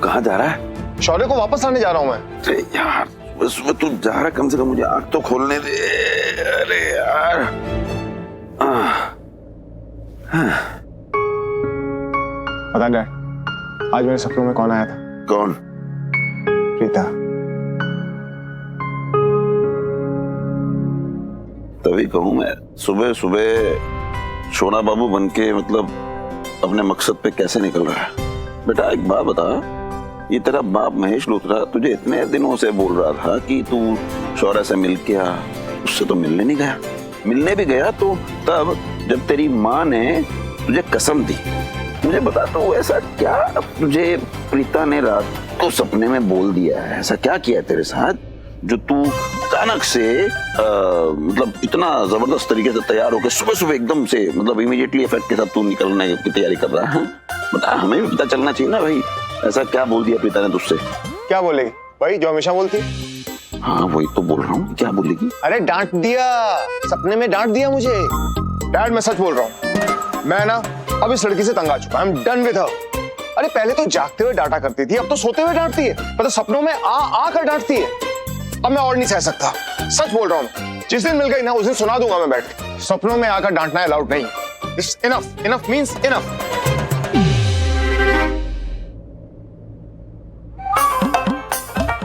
Speaker 21: कहाँ जा रहा है?
Speaker 15: शौर्य को वापस लाने जा रहा हूँ मैं।
Speaker 21: अरे यार, सुबह तू जा रहा है, कम से कम मुझे आँख तो खोलने दे। अरे यार,
Speaker 15: पता डैड, आज मेरे सपनों में कौन आया था?
Speaker 21: कौन?
Speaker 15: प्रीता।
Speaker 21: तभी कहूँ मैं, सुबह सुबह सोना बाबू बनके मतलब अपने मकसद पे कैसे निकल रहा है। बेटा एक बात बता, ये तेरा बाप महेश लूथरा तुझे इतने दिनों से बोल रहा था कि तू शौर्य से मिल के आ, उससे तो मिलने नहीं गया। मिलने भी गया तो तब जब तेरी माँ ने तुझे कसम दी। मुझे बता, तो ऐसा क्या तुझे प्रीता ने रात को सपने में बोल दिया है? ऐसा क्या किया है तेरे साथ जो तू अचानक से मतलब इतना जबरदस्त तरीके से तैयार होकर सुबह सुबह एकदम से मतलब इमीडिएटली इफेक्ट के साथ तू निकलने की तैयारी कर रहा है? बता, हमें भी पता चलना चाहिए ना भाई, ऐसा क्या बोल दिया प्रीता ने तुझसे?
Speaker 15: क्या बोलेगी भाई, जो हमेशा बोलती?
Speaker 21: हाँ वही तो बोल रहा हूँ, क्या बोलेगी?
Speaker 15: अरे डांट दिया, सपने में डांट दिया मुझे। डैड मैं सच बोल रहा हूँ, मैं ना अब इस लड़की से तंग आ चुका, I am done with her. अरे पहले तो जागते हुए डांटा करती थी, अब तो सोते हुए डांटती है, मतलब सपनों में आकर डांटती है। अब मैं और नहीं सह सकता, सच बोल रहा हूँ। जिस दिन मिल गई ना उस दिन सुना दूंगा मैं बैठ के। सपनों में आकर डांटना अलाउड नहीं। It's enough, enough means enough.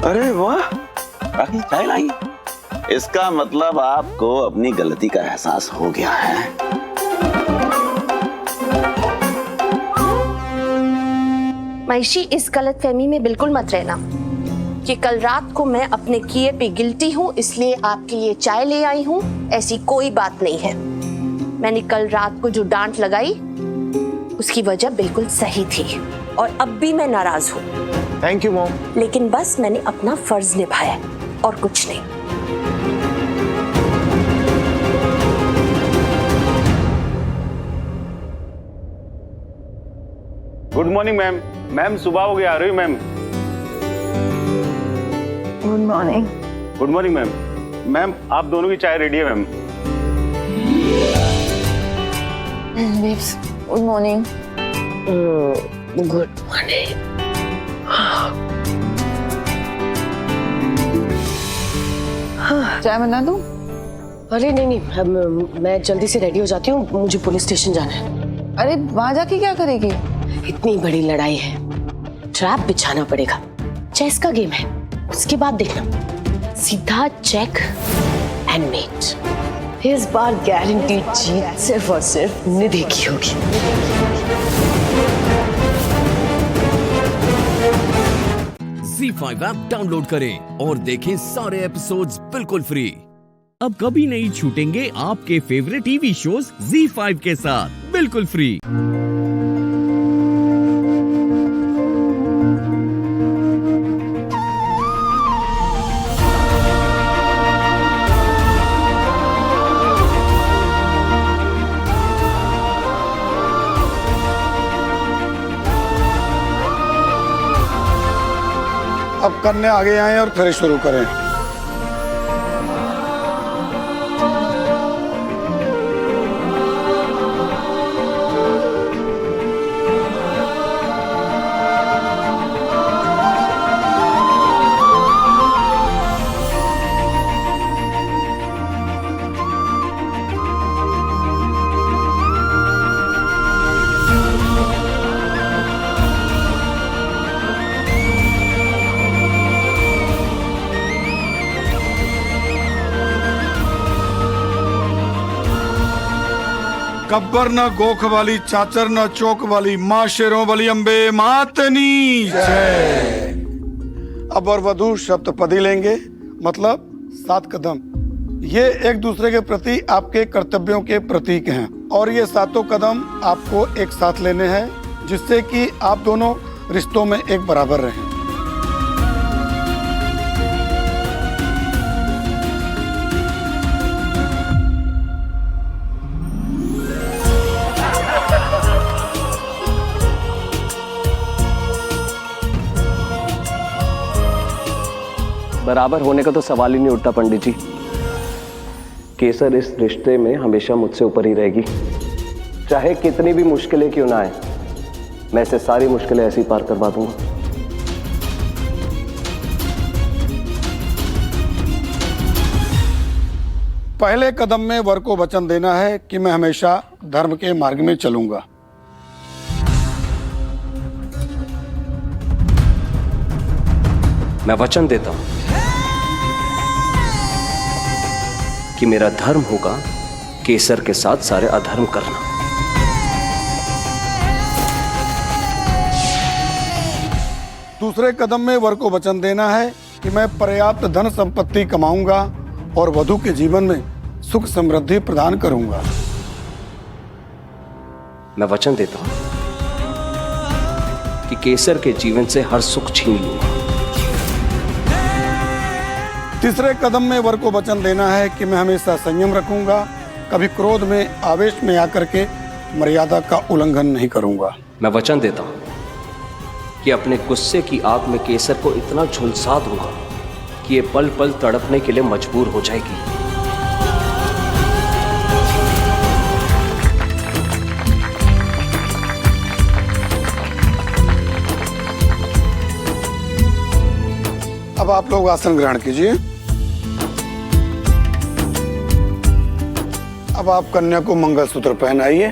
Speaker 21: अरे वाह, बाकी चाय लाई। इसका मतलब आपको अपनी गलती का एहसास हो गया है।
Speaker 22: महिषी, इस गलतफहमी में बिल्कुल मत रहना कि कल रात को मैं अपने किए पे गिल्टी हूँ इसलिए आपके लिए चाय ले आई हूँ। ऐसी कोई बात नहीं है। मैंने कल रात को जो डांट लगाई उसकी वजह बिल्कुल सही थी और अब भी मैं नाराज हूँ।
Speaker 15: Thank you mom.
Speaker 22: लेकिन बस मैंने अपना फर्ज निभाया और कुछ नहीं।
Speaker 15: Good morning ma'am. मैम सुबह हो गया, आ रही हूँ ma'am.
Speaker 14: Good morning.
Speaker 15: Good morning ma'am. Ma'am आप दोनों की चाय रेडी है मैम।
Speaker 14: Babes good morning.
Speaker 6: Good morning.
Speaker 14: चाय बना दूं?
Speaker 6: अरे नहीं, मैं जल्दी से रेडी हो जाती हूँ, मुझे पुलिस स्टेशन जाना है।
Speaker 14: अरे वहां जाके क्या करेगी?
Speaker 6: इतनी बड़ी लड़ाई है, ट्रैप बिछाना पड़ेगा। चेस का गेम है, उसके बाद देखना सीधा चेक एंड मेट। इस बार गारंटी जीत सिर्फ और सिर्फ निधि की होगी।
Speaker 1: ZEE5 ऐप डाउनलोड करें और देखें सारे एपिसोड्स बिल्कुल फ्री। अब कभी नहीं छूटेंगे आपके फेवरेट टीवी शोज ZEE5 के साथ बिल्कुल फ्री।
Speaker 2: अब कन्या आगे आए और फिर शुरू करें। गब्बर न गोख वाली, चाचर न चौक वाली, माँ शेरों वाली अम्बे मातनी जय। अब और वधू शब्द पदी लेंगे, मतलब 7 कदम। ये एक दूसरे के प्रति आपके कर्तव्यों के प्रतीक हैं और ये 7 कदम आपको एक साथ लेने हैं जिससे कि आप दोनों रिश्तों में एक बराबर रहें।
Speaker 10: बराबर होने का तो सवाल ही नहीं उठता पंडित जी। केसर इस रिश्ते में हमेशा मुझसे ऊपर ही रहेगी, चाहे कितनी भी मुश्किलें क्यों ना आए। मैं इसे सारी मुश्किलें ऐसी पार करवा दूंगा।
Speaker 2: पहले कदम में वर को वचन देना है कि मैं हमेशा धर्म के मार्ग में चलूंगा।
Speaker 10: मैं वचन देता हूं कि मेरा धर्म होगा केसर के साथ सारे अधर्म करना।
Speaker 2: दूसरे कदम में वर को वचन देना है कि मैं पर्याप्त धन संपत्ति कमाऊंगा और वधू के जीवन में सुख समृद्धि प्रदान करूंगा।
Speaker 10: मैं वचन देता हूं कि केसर के जीवन से हर सुख छीन लूंगा।
Speaker 2: तीसरे कदम में वर को वचन देना है कि मैं हमेशा संयम रखूंगा, कभी क्रोध में आवेश में आकर के मर्यादा का उल्लंघन नहीं करूंगा।
Speaker 10: मैं वचन देता हूं कि अपने गुस्से की आग में केसर को इतना झुलसा दूंगा कि ये पल पल तड़पने के लिए मजबूर हो जाएगी।
Speaker 2: अब आप लोग आसन ग्रहण कीजिए। अब आप कन्या को मंगलसूत्र पहनाइए।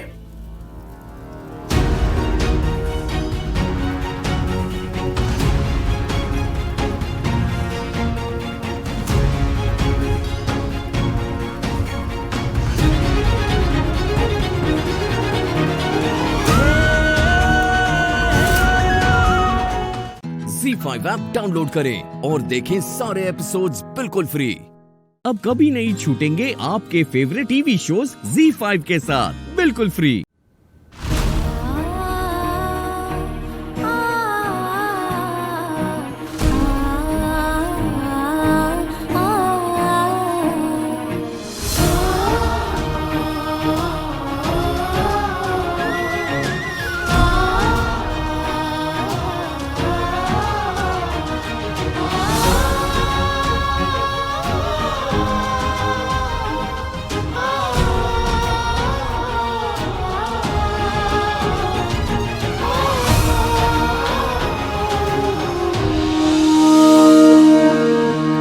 Speaker 1: ZEE5 ऐप डाउनलोड करें और देखें सारे एपिसोड्स बिल्कुल फ्री। अब कभी नहीं छूटेंगे आपके फेवरेट टीवी शोज ZEE5 के साथ बिल्कुल फ्री।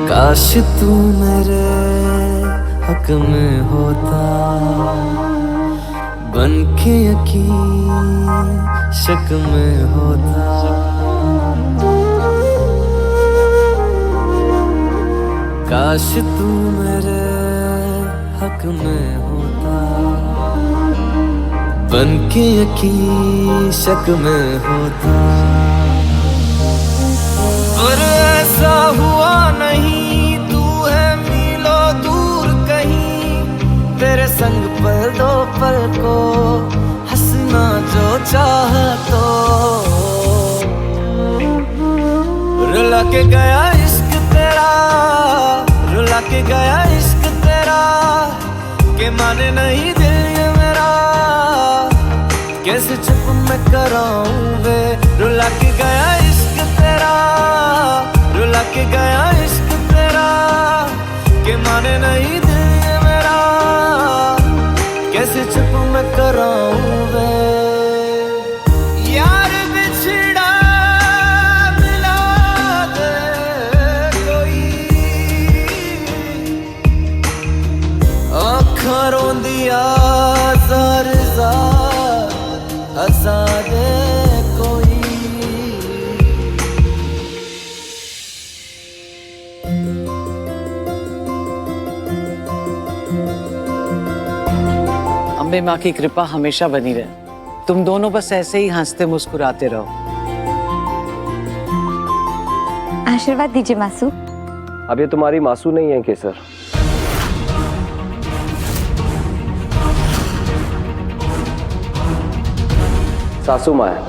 Speaker 23: काश तू मेरे हक में होता, बन के यकीन शक में होता। काश तू मेरे हक में होता, बन के यकीन शक में होता। और ऐसा हुआ नहीं तू है मीलों दूर कहीं, तेरे संग पल दो पल को हंसना जो चाह तो। रुला के गया इश्क तेरा, रुला के गया इश्क तेरा, के माने नहीं दिल ये मेरा, कैसे चुप मैं कराऊं वे। रुला के गया इश्क तेरा, रुला के गया इश्क तेरा, के माने नहीं दिल ये मेरा, कैसे चुप मैं कराऊं वे। यार बिछड़ा मिला दे कोई, आँखां रोंदिया ज़ार ज़ार हंसा दे कोई।
Speaker 3: अम्बे माँ की कृपा हमेशा बनी रहे, तुम दोनों बस ऐसे ही हंसते मुस्कुराते रहो।
Speaker 11: आशीर्वाद दीजिए मासू।
Speaker 10: अब ये तुम्हारी मासू नहीं है केसर, सासू माँ है।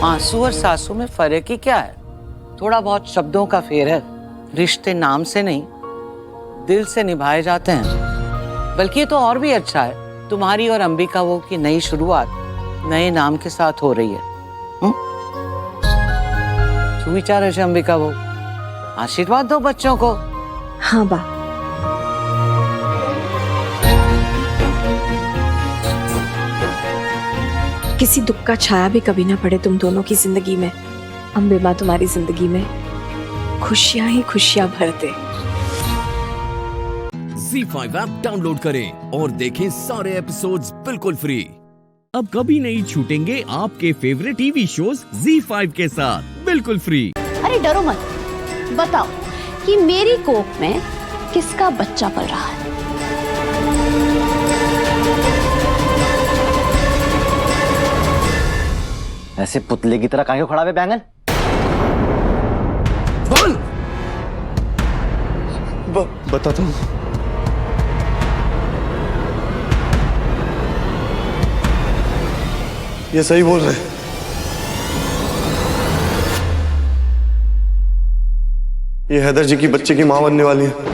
Speaker 3: मासू और सासू में फर्क ही क्या है? थोड़ा बहुत शब्दों का फेर है। रिश्ते नाम से नहीं दिल से निभाए जाते हैं। बल्कि ये तो और भी अच्छा है, तुम्हारी और अंबिका वो की नई शुरुआत नए नाम के साथ हो रही है। सुविचार है अंबिका वो, आशीर्वाद दो बच्चों को।
Speaker 11: हाँ बा। किसी दुख का छाया भी कभी ना पड़े तुम दोनों की जिंदगी में। अम्बे माँ तुम्हारी जिंदगी में खुशियां ही खुशियां भर दे।
Speaker 1: ZEE5 ऐप डाउनलोड करें और देखें सारे एपिसोड्स बिल्कुल फ्री। अब कभी नहीं छूटेंगे आपके फेवरेट टीवी शोज ZEE5 के साथ बिल्कुल फ्री।
Speaker 22: अरे डरो मत, बताओ कि मेरी कोख में किसका बच्चा पल रहा है?
Speaker 4: ऐसे पुतले की तरह काहे खड़ा है बैंगन?
Speaker 12: बोल। बताता हूँ। ये सही बोल रहे। ये हैदर जी की बच्चे की मां बनने वाली है।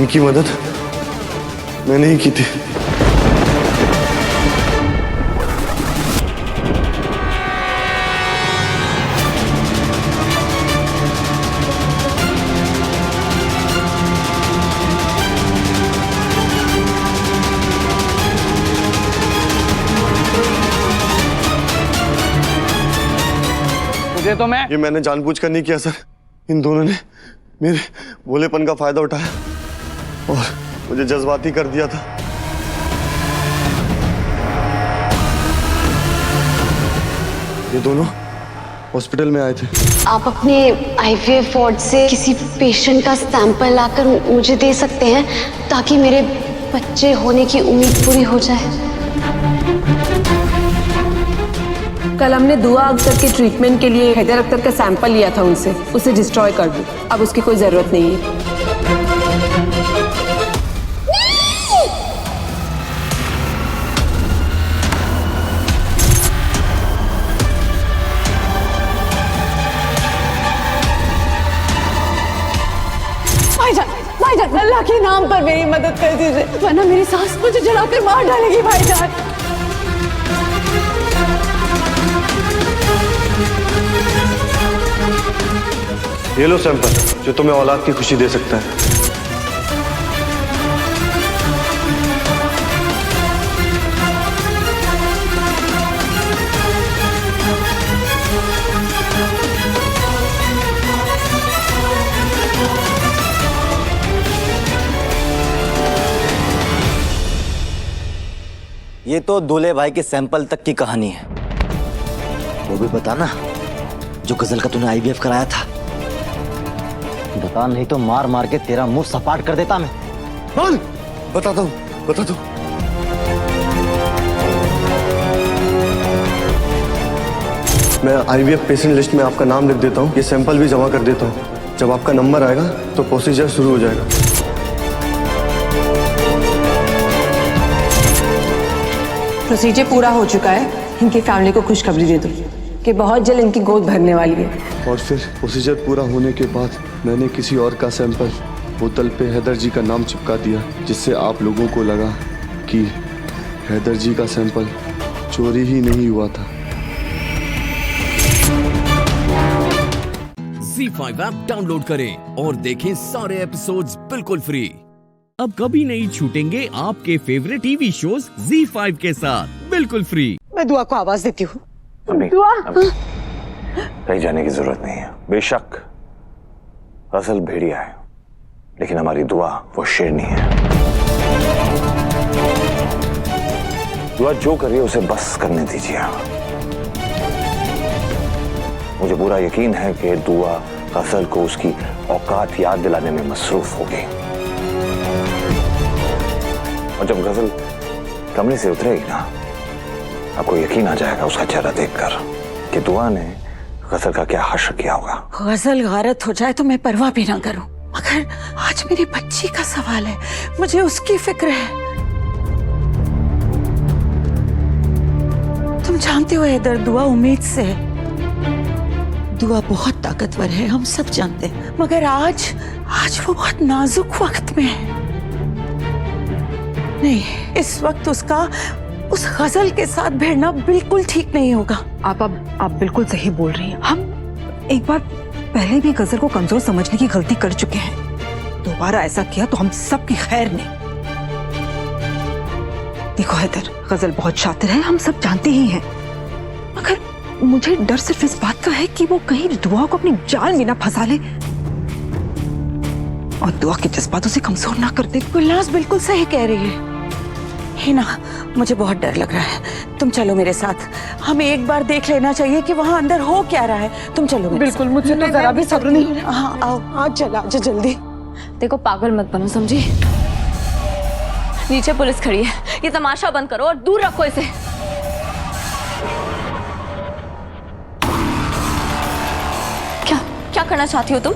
Speaker 12: इनकी मदद मैंने ही की थी।
Speaker 3: मुझे तो
Speaker 12: ये मैंने जानबूझकर नहीं किया सर। इन दोनों ने मेरे भोलेपन का फायदा उठाया और मुझे जज्बाती कर दिया था। ये दोनों हॉस्पिटल में आए थे।
Speaker 22: आप अपने IVF वार्ड से किसी पेशेंट का सैंपल लाकर मुझे दे सकते हैं ताकि मेरे बच्चे होने की उम्मीद पूरी हो जाए।
Speaker 5: कल हमने दुआ अख्तर के ट्रीटमेंट के लिए हैदर अख्तर का सैंपल लिया था उनसे, उसे डिस्ट्रॉय कर दो। अब उसकी कोई जरूरत नहीं है। भाईजान, अल्लाह के नाम पर मेरी मदद कर दीजिए, वरना मेरी सास मुझे जलाकर मार डालेगी। भाईजान,
Speaker 12: ये लो सैंपल जो तुम्हें औलाद की खुशी दे सकता है।
Speaker 8: ये तो दूल्हे भाई के सैंपल तक की कहानी है। वो भी बताना जो गजल का तूने आईवीएफ कराया था। बता, नहीं तो मार मार के तेरा मुंह सपाट कर देता मैं।
Speaker 12: बोल। बताता हूँ, बताता हूँ। मैं आईवीएफ पेशेंट लिस्ट में आपका नाम लिख देता हूँ, ये सैंपल भी जमा कर देता हूँ। जब आपका नंबर आएगा तो प्रोसीजर शुरू हो जाएगा।
Speaker 5: प्रोसीजर पूरा हो चुका है। इनकी फैमिली को खुशखबरी दे दो कि बहुत जल्द इनकी गोद भरने वाली है।
Speaker 12: और फिर प्रोसीजर पूरा होने के बाद मैंने किसी और का सैंपल बोतल पे हैदर जी का नाम चिपका दिया, जिससे आप लोगों को लगा कि हैदर जी का सैंपल चोरी ही नहीं हुआ था।
Speaker 1: ZEE5 ऐप डाउनलोड करें और देखें सारे एपिसोड्स बिल्कुल फ्री। अब कभी नहीं छूटेंगे आपके फेवरेट टीवी शोज ZEE5 के साथ बिल्कुल फ्री।
Speaker 7: मैं दुआ को आवाज देती हूँ।
Speaker 13: कहीं जाने की जरूरत नहीं है। बेशक असल भेड़िया है, लेकिन हमारी दुआ वो शेरनी है। दुआ जो कर रही है उसे बस करने दीजिए। मुझे पूरा यकीन है कि दुआ गजल को उसकी औकात याद दिलाने में मसरूफ होगी। और जब गजल कमरे से उतरेगी ना, आपको यकीन आ जाएगा उसका चेहरा देखकर कि दुआ ने गजल का क्या हश्र किया होगा।
Speaker 7: गजल गारत हो जाए तो मैं परवाह भी ना करूं, मगर आज मेरी बच्ची का सवाल है, मुझे उसकी फिक्र है। तुम जानते हो हैदर, दुआ उम्मीद से है। दुआ बहुत ताकतवर है, हम सब जानते हैं, मगर आज वो बहुत नाजुक वक्त में है। नहीं, इस वक्त उसका उस गजल के साथ भिड़ना बिल्कुल ठीक नहीं होगा।
Speaker 14: आप बिल्कुल सही बोल रही हैं। हम एक बार पहले भी गजल को कमजोर समझने की गलती कर चुके हैं। दोबारा ऐसा किया तो हम सब की खैर नहीं। देखो हैदर, गजल बहुत शातिर है, हम सब जानते ही हैं, मगर मुझे डर सिर्फ इस बात का है कि वो कहीं दुआ को अपनी जाल में ना फंसा ले और दुआ के जज्बात उसे कमजोर ना कर दे।
Speaker 7: गुलनाज बिल्कुल सही कह रही है। हिना, मुझे बहुत डर लग रहा है, तुम चलो मेरे साथ। हमें एक बार देख लेना चाहिए कि वहाँ अंदर हो क्या रहा है। तुम चलो मेरे
Speaker 5: बिल्कुल, मुझे तो जरा भी सब्र नहीं हो रहा।
Speaker 7: हाँ आओ, आज चला जा जल्दी।
Speaker 11: देखो, पागल मत बनो, समझी? नीचे पुलिस खड़ी है, ये तमाशा बंद करो और दूर रखो इसे। क्या करना चाहती हो तुम?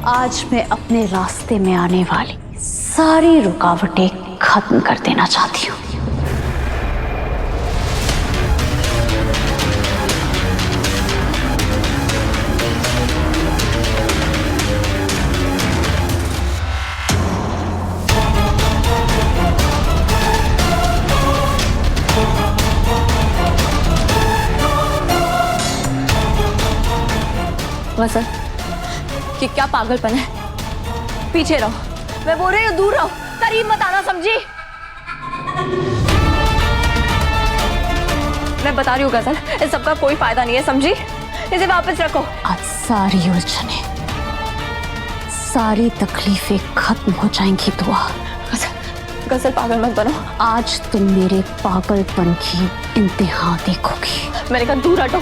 Speaker 22: आज मैं अपने रास्ते में आने वाली सारी रुकावटें खत्म कर देना चाहती हूँ।
Speaker 11: वसन, कि क्या पागलपन है? पीछे रहो, मैं बोल रही हूँ दूर रहो, करीब मत आना, समझी? मैं बता रही हूँ गजल, इस सबका कोई फायदा नहीं है, समझी? इसे वापस रखो।
Speaker 22: आज सारी उलझने, सारी तकलीफें खत्म हो जाएंगी दुआ।
Speaker 11: गजल पागल मत बनो।
Speaker 22: आज तुम मेरे पागलपन की इंतहा देखोगी।
Speaker 11: मैंने कहा दूर हटो।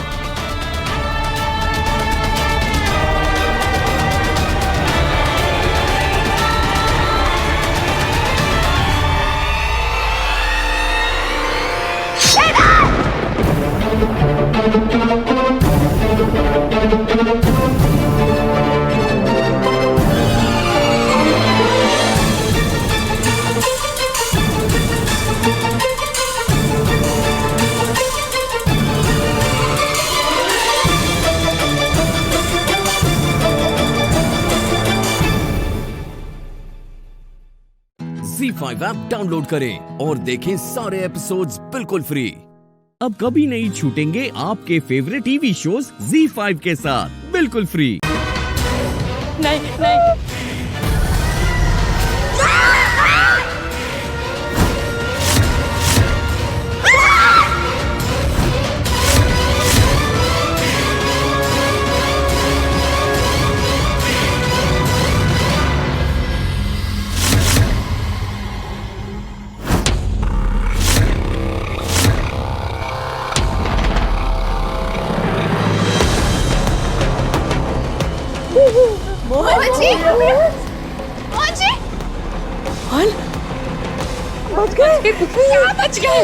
Speaker 1: ZEE5 ऐप डाउनलोड करें और देखें सारे एपिसोड्स बिल्कुल फ्री। अब कभी नहीं छूटेंगे आपके फेवरेट टीवी शोज ZEE5 के साथ बिल्कुल फ्री।
Speaker 11: नहीं।
Speaker 22: मोहन जी, मोहन जी,
Speaker 7: बच गए,
Speaker 22: बच गए।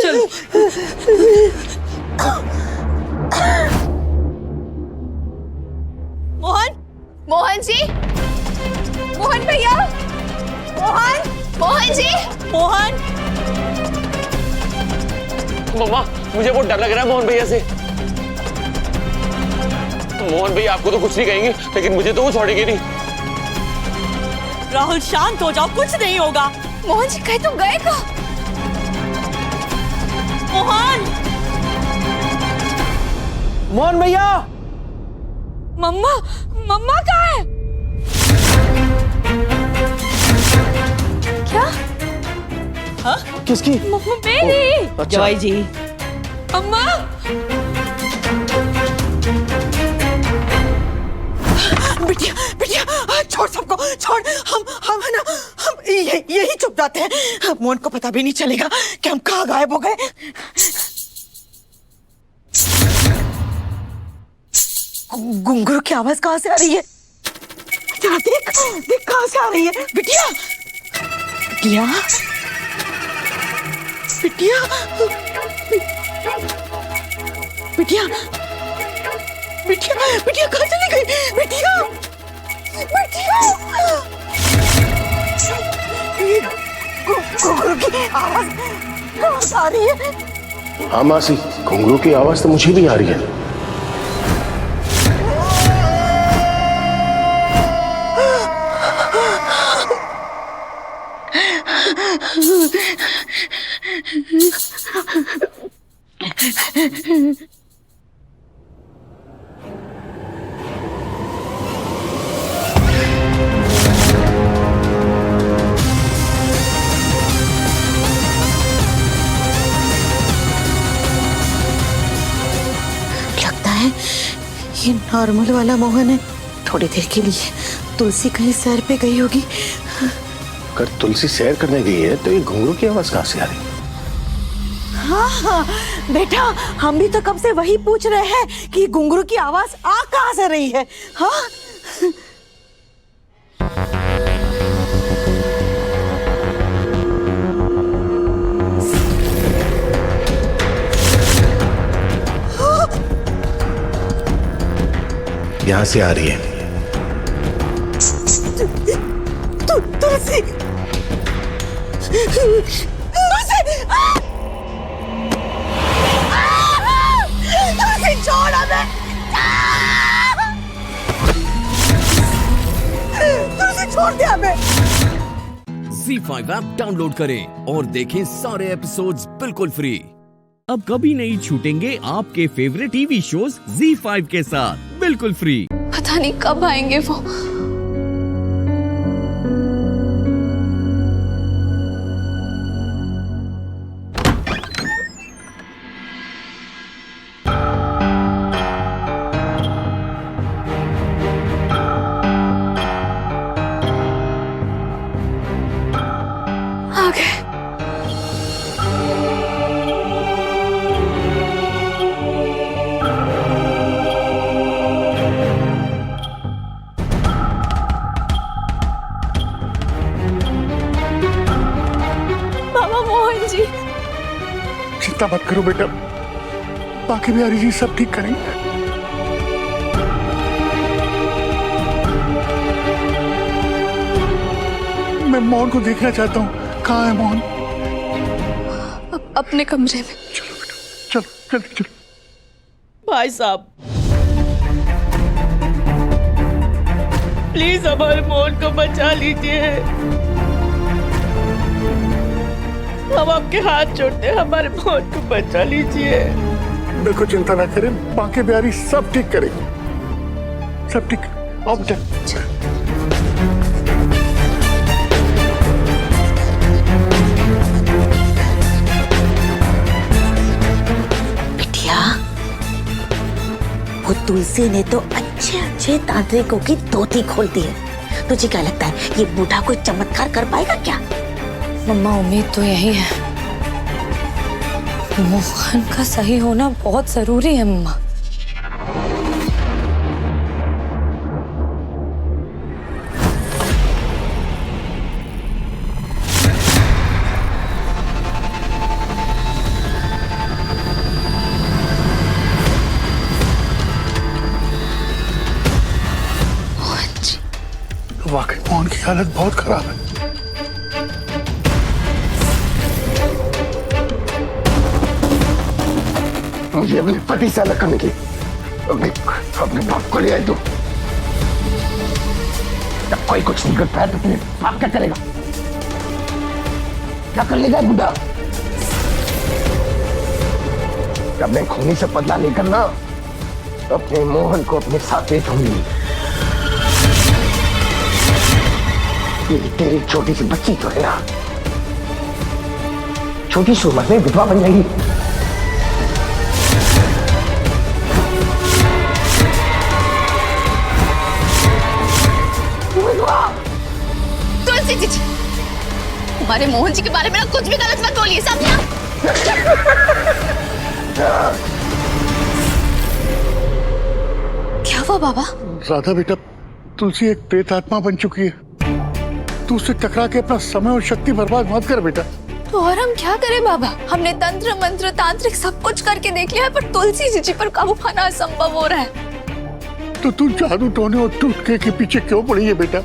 Speaker 7: चलो।
Speaker 22: मोहन, मोहन जी, मोहन भैया, मोहन, मोहन जी,
Speaker 7: मोहन।
Speaker 10: मम्मा, मुझे बहुत डर लग रहा है मोहन भैया से। मोहन भैया आपको तो कुछ नहीं कहेंगे, लेकिन मुझे तो वो छोड़ेंगे नहीं।
Speaker 7: राहुल शांत हो जाओ, कुछ नहीं होगा।
Speaker 22: मोहन जी कहीं तुम गए का?
Speaker 7: मोहन,
Speaker 10: मोहन भैया,
Speaker 7: मम्मा, मम्मा कहाँ है?
Speaker 22: क्या?
Speaker 7: हाँ?
Speaker 10: किसकी?
Speaker 7: मम्मा मेरी।
Speaker 10: अच्छा।
Speaker 7: जवाई जी। अम्मा। बिटिया, बिटिया, छोड़ सबको, छोड़। हम है ना, हम यही चुप जाते हैं। मोहन को पता भी नहीं चलेगा कि हम कहाँ गायब हो गए। घुंघरू की आवाज कहाँ से आ रही है? जरा देख, देख कहाँ से आ रही है। बिटिया, बिटिया, बिटिया, बिटिया, बिटिया, बिटिया कहाँ चली गई? बिटिया, बिटिया, घुंघरू की आवाज कहाँ से आ रही है?
Speaker 16: हाँ मासी, घुंघरू की आवाज तो मुझे भी आ रही है।
Speaker 7: लगता है ये नॉर्मल वाला मोहन है। थोड़ी देर के लिए तुलसी कहीं सैर पे गई होगी।
Speaker 16: अगर तुलसी सैर करने गई है तो ये घुंघरू की आवाज कहाँ से आ रही है?
Speaker 7: हाँ हाँ बेटा, हम भी तो कब से वही पूछ रहे हैं कि घुंघरू की आवाज आ कहाँ से रही है। हाँ
Speaker 16: यहाँ से आ रही है।
Speaker 7: तुलसी, तुलसी छोड़ हमें। तुलसी छोड़ दे हमें।
Speaker 1: ZEE5 ऐप डाउनलोड करें और देखें सारे एपिसोड्स बिल्कुल फ्री। अब कभी नहीं छूटेंगे आपके फेवरेट टीवी शोज ZEE5 के साथ बिल्कुल फ्री।
Speaker 22: पता नहीं कब आएंगे वो। आ गए।
Speaker 7: मामा मोहन जी,
Speaker 16: चिंता मत करो बेटा, बाकी बिहारी जी सब ठीक करेंगे। मैं मोहन को देखना चाहता हूँ। कहाँ है मोहन?
Speaker 22: अपने कमरे में।
Speaker 16: चलो बेटा, चलो जल्दी चलो।
Speaker 7: भाई साहब, प्लीज हमारे मोहन को बचा लीजिए। हम आपके हाथ जोड़ते हैं, हमारे मोहन को बचा लीजिए।
Speaker 16: देखो चिंता ना करें, बाकी बिहारी सब ठीक करेंगे, सब ठीक। आओ बेटा।
Speaker 7: बिटिया, वो तुलसी ने तो अच्छे अच्छे तांत्रिकों की धोती खोल दी है। तुझे क्या लगता है ये बूढ़ा कोई चमत्कार कर पाएगा क्या?
Speaker 11: मम्मा, उम्मीद तो यही है। मोहन का सही होना बहुत जरूरी है मम्मा।
Speaker 16: वाकई मोहन की हालत बहुत खराब है। मुझे अपने पति से अलग करने की अपने बाप को ले आई तू। जब कोई कुछ नहीं कर पाया तो अपने बाप क्या करेगा? क्या कर लेगा बुढ़ा? जब मैं खूनी से बदला नहीं करना अपने मोहन को अपने साथ ले जाऊंगी। तेरी छोटी सी बच्ची तो है ना, छोटी सी उम्र में विधवा बन जाएगी।
Speaker 17: तुलसी जी, तुम्हारे मोहन जी के बारे में ना कुछ भी गलत मत बोलिए, समझा? क्या हुआ बाबा?
Speaker 16: राधा बेटा, तुलसी एक प्रेत आत्मा बन चुकी है। तू उससे टकरा के अपना समय और शक्ति बर्बाद मत कर बेटा।
Speaker 17: तो और हम क्या करें बाबा? हमने तंत्र मंत्र तांत्रिक सब कुछ करके देख लिया है, पर तुलसी जी पर काबू पाना असंभव हो रहा है।
Speaker 16: तो तू जादू टोने और टूटके के पीछे क्यों पड़ी है बेटा?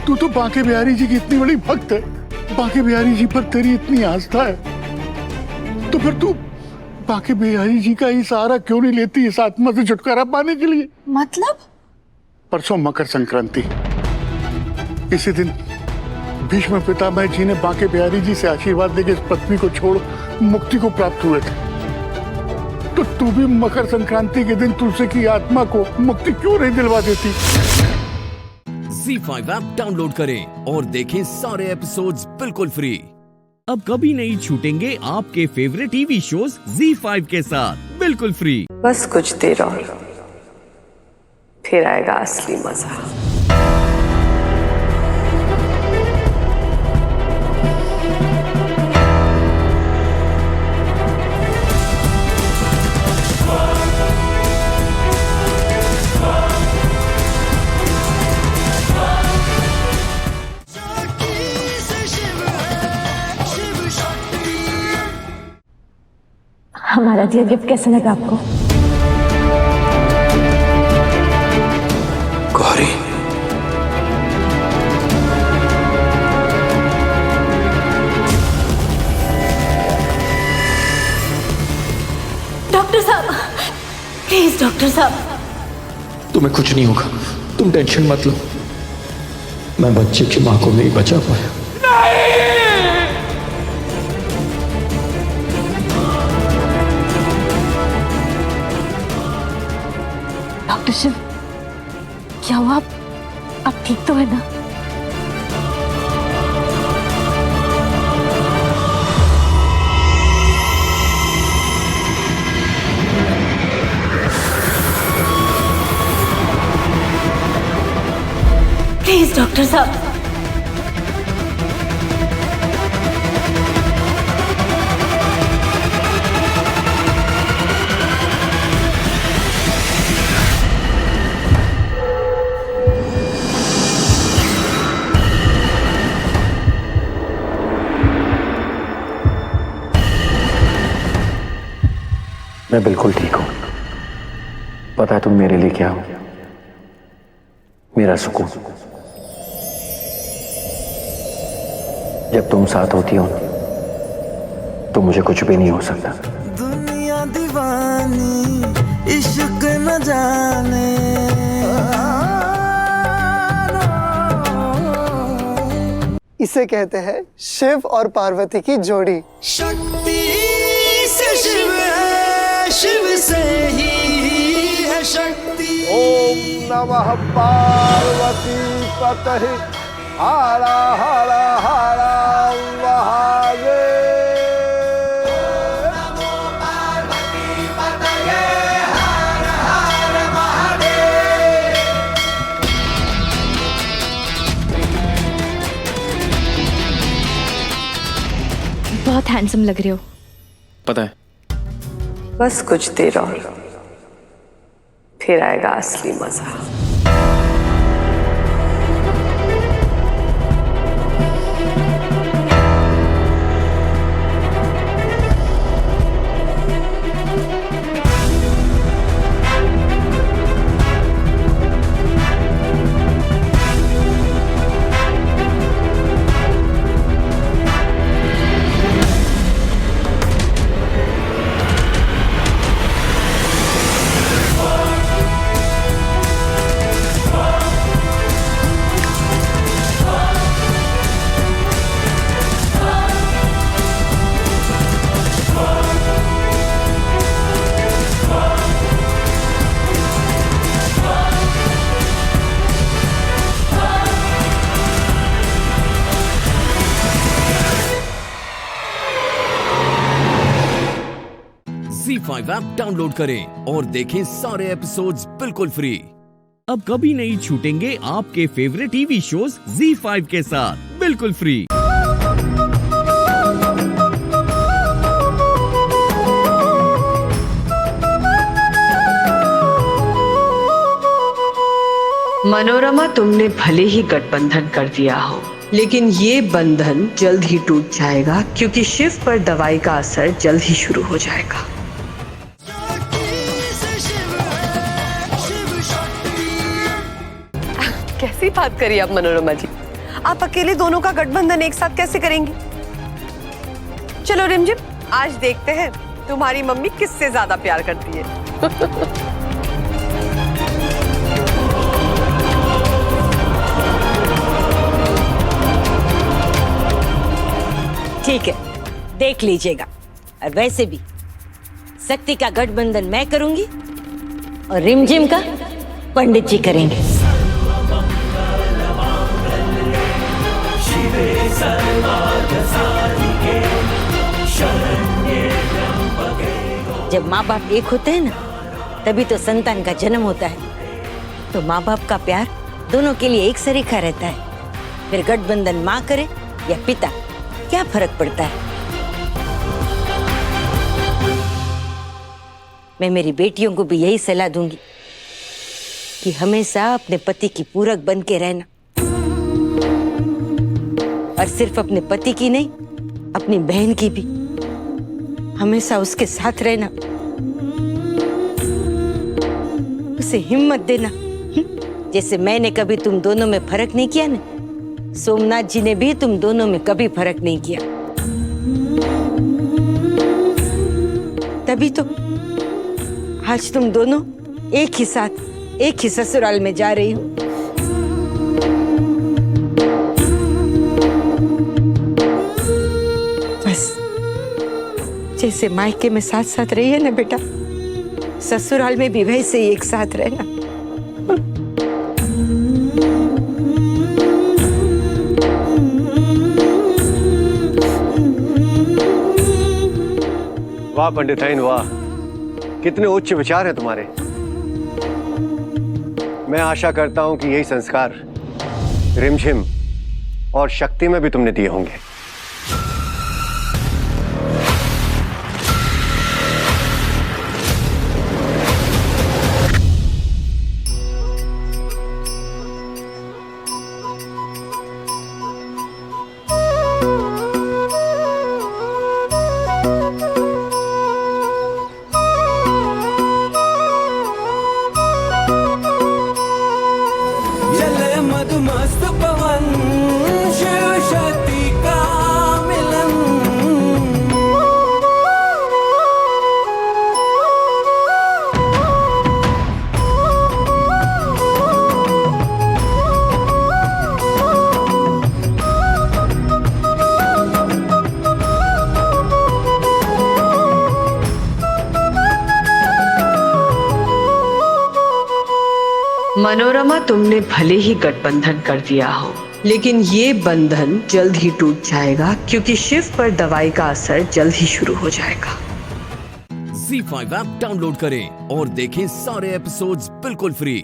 Speaker 16: तू तो बांके बिहारी जी की इतनी बड़ी भक्त है, बांके बिहारी जी पर तेरी इतनी आस्था है, तो फिर तू बांके बिहारी जी का ही सहारा क्यों नहीं लेती इस आत्मा से छुटकारा पाने के लिए?
Speaker 17: मतलब?
Speaker 16: परसों मकर संक्रांति, इसी दिन भीष्म पितामह जी ने बांके बिहारी जी से आशीर्वाद लेके इस पृथ्वी को छोड़ मुक्ति को प्राप्त हुए थे। तो तू भी मकर संक्रांति के दिन तुलसी की आत्मा को मुक्ति क्यों नहीं दिलवा देती?
Speaker 1: ZEE5 ऐप डाउनलोड करें और देखें सारे एपिसोड्स बिल्कुल फ्री। अब कभी नहीं छूटेंगे आपके फेवरेट टीवी शोज ZEE5 के साथ बिल्कुल फ्री।
Speaker 5: बस कुछ देर और, फिर आएगा असली मजा।
Speaker 11: हमारा दिया गिफ्ट कैसा लगा आपको?
Speaker 20: गौरी,
Speaker 11: डॉक्टर साहब, प्लीज डॉक्टर साहब।
Speaker 18: तुम्हें कुछ नहीं होगा, तुम टेंशन मत लो। मैं बच्चे की मां को नहीं बचा पाया।
Speaker 11: डॉक्टर शिव, क्या हुआ? आप ठीक तो है ना? प्लीज डॉक्टर साहब।
Speaker 18: मैं बिल्कुल ठीक हूं। पता है तुम मेरे लिए क्या हो? मेरा सुकून। जब तुम साथ होती हो तो मुझे कुछ भी नहीं हो सकता।
Speaker 23: दुनिया दीवानी इश्क न जाने,
Speaker 19: इसे कहते हैं शिव और पार्वती की जोड़ी।
Speaker 23: शक्ति से शिव है, शिव से ही है शक्ति।
Speaker 19: ओम नमः पार्वती पतये हर हर हर महादेव।
Speaker 11: बहुत हैंडसम लग रहे हो।
Speaker 18: पता है।
Speaker 5: बस कुछ देर और, फिर आएगा असली मजा।
Speaker 1: ZEE5 ऐप डाउनलोड करें और देखें सारे एपिसोड्स बिल्कुल फ्री। अब कभी नहीं छूटेंगे आपके फेवरेट टीवी शोज ZEE5 के साथ बिल्कुल फ्री।
Speaker 6: मनोरमा, तुमने भले ही गठबंधन कर दिया हो, लेकिन ये बंधन जल्द ही टूट जाएगा क्योंकि शिव पर दवाई का असर जल्द ही शुरू हो जाएगा।
Speaker 9: कैसी बात करी आप मनोरमा जी? आप अकेले दोनों का गठबंधन एक साथ कैसे करेंगी? चलो रिमझिम, आज देखते हैं तुम्हारी मम्मी किससे ज्यादा प्यार करती है।
Speaker 15: ठीक है, देख लीजिएगा। और वैसे भी शक्ति का गठबंधन मैं करूंगी और रिमझिम का पंडित जी करेंगे। जब माँ बाप एक होते हैं ना, तभी तो संतान का जन्म होता है। तो माँ बाप का प्यार दोनों के लिए एक सरीखा रहता है। फिर गठबंधन माँ करे या पिता, क्या फर्क पड़ता है? मैं मेरी बेटियों को भी यही सलाह दूंगी कि हमेशा अपने पति की पूरक बन के रहना, और सिर्फ अपने पति की नहीं, अपनी बहन की भी हमेशा उसके साथ रहना, उसे हिम्मत देना। जैसे मैंने कभी तुम दोनों में फर्क नहीं किया ना, सोमनाथ जी ने भी तुम दोनों में कभी फर्क नहीं किया। तभी तो आज तुम दोनों एक ही साथ, एक ही ससुराल में जा रही हो। बस जैसे मायके में साथ साथ रही है ना बेटा, ससुराल में भी वैसे ही एक साथ रहना।
Speaker 21: वाह पंडिताइन वाह, कितने उच्च विचार हैं तुम्हारे। मैं आशा करता हूं कि यही संस्कार रिमझिम और शक्ति में भी तुमने दिए होंगे।
Speaker 23: मस्त पवन शिव शक्ति का मिलन।
Speaker 6: मनोरमा, तुमने भले ही गठबंधन कर दिया हो, लेकिन ये बंधन जल्द ही टूट जाएगा क्योंकि शिव पर दवाई का असर जल्द ही शुरू हो जाएगा।
Speaker 1: ZEE5 ऐप डाउनलोड करें और देखें सारे एपिसोड्स बिल्कुल फ्री।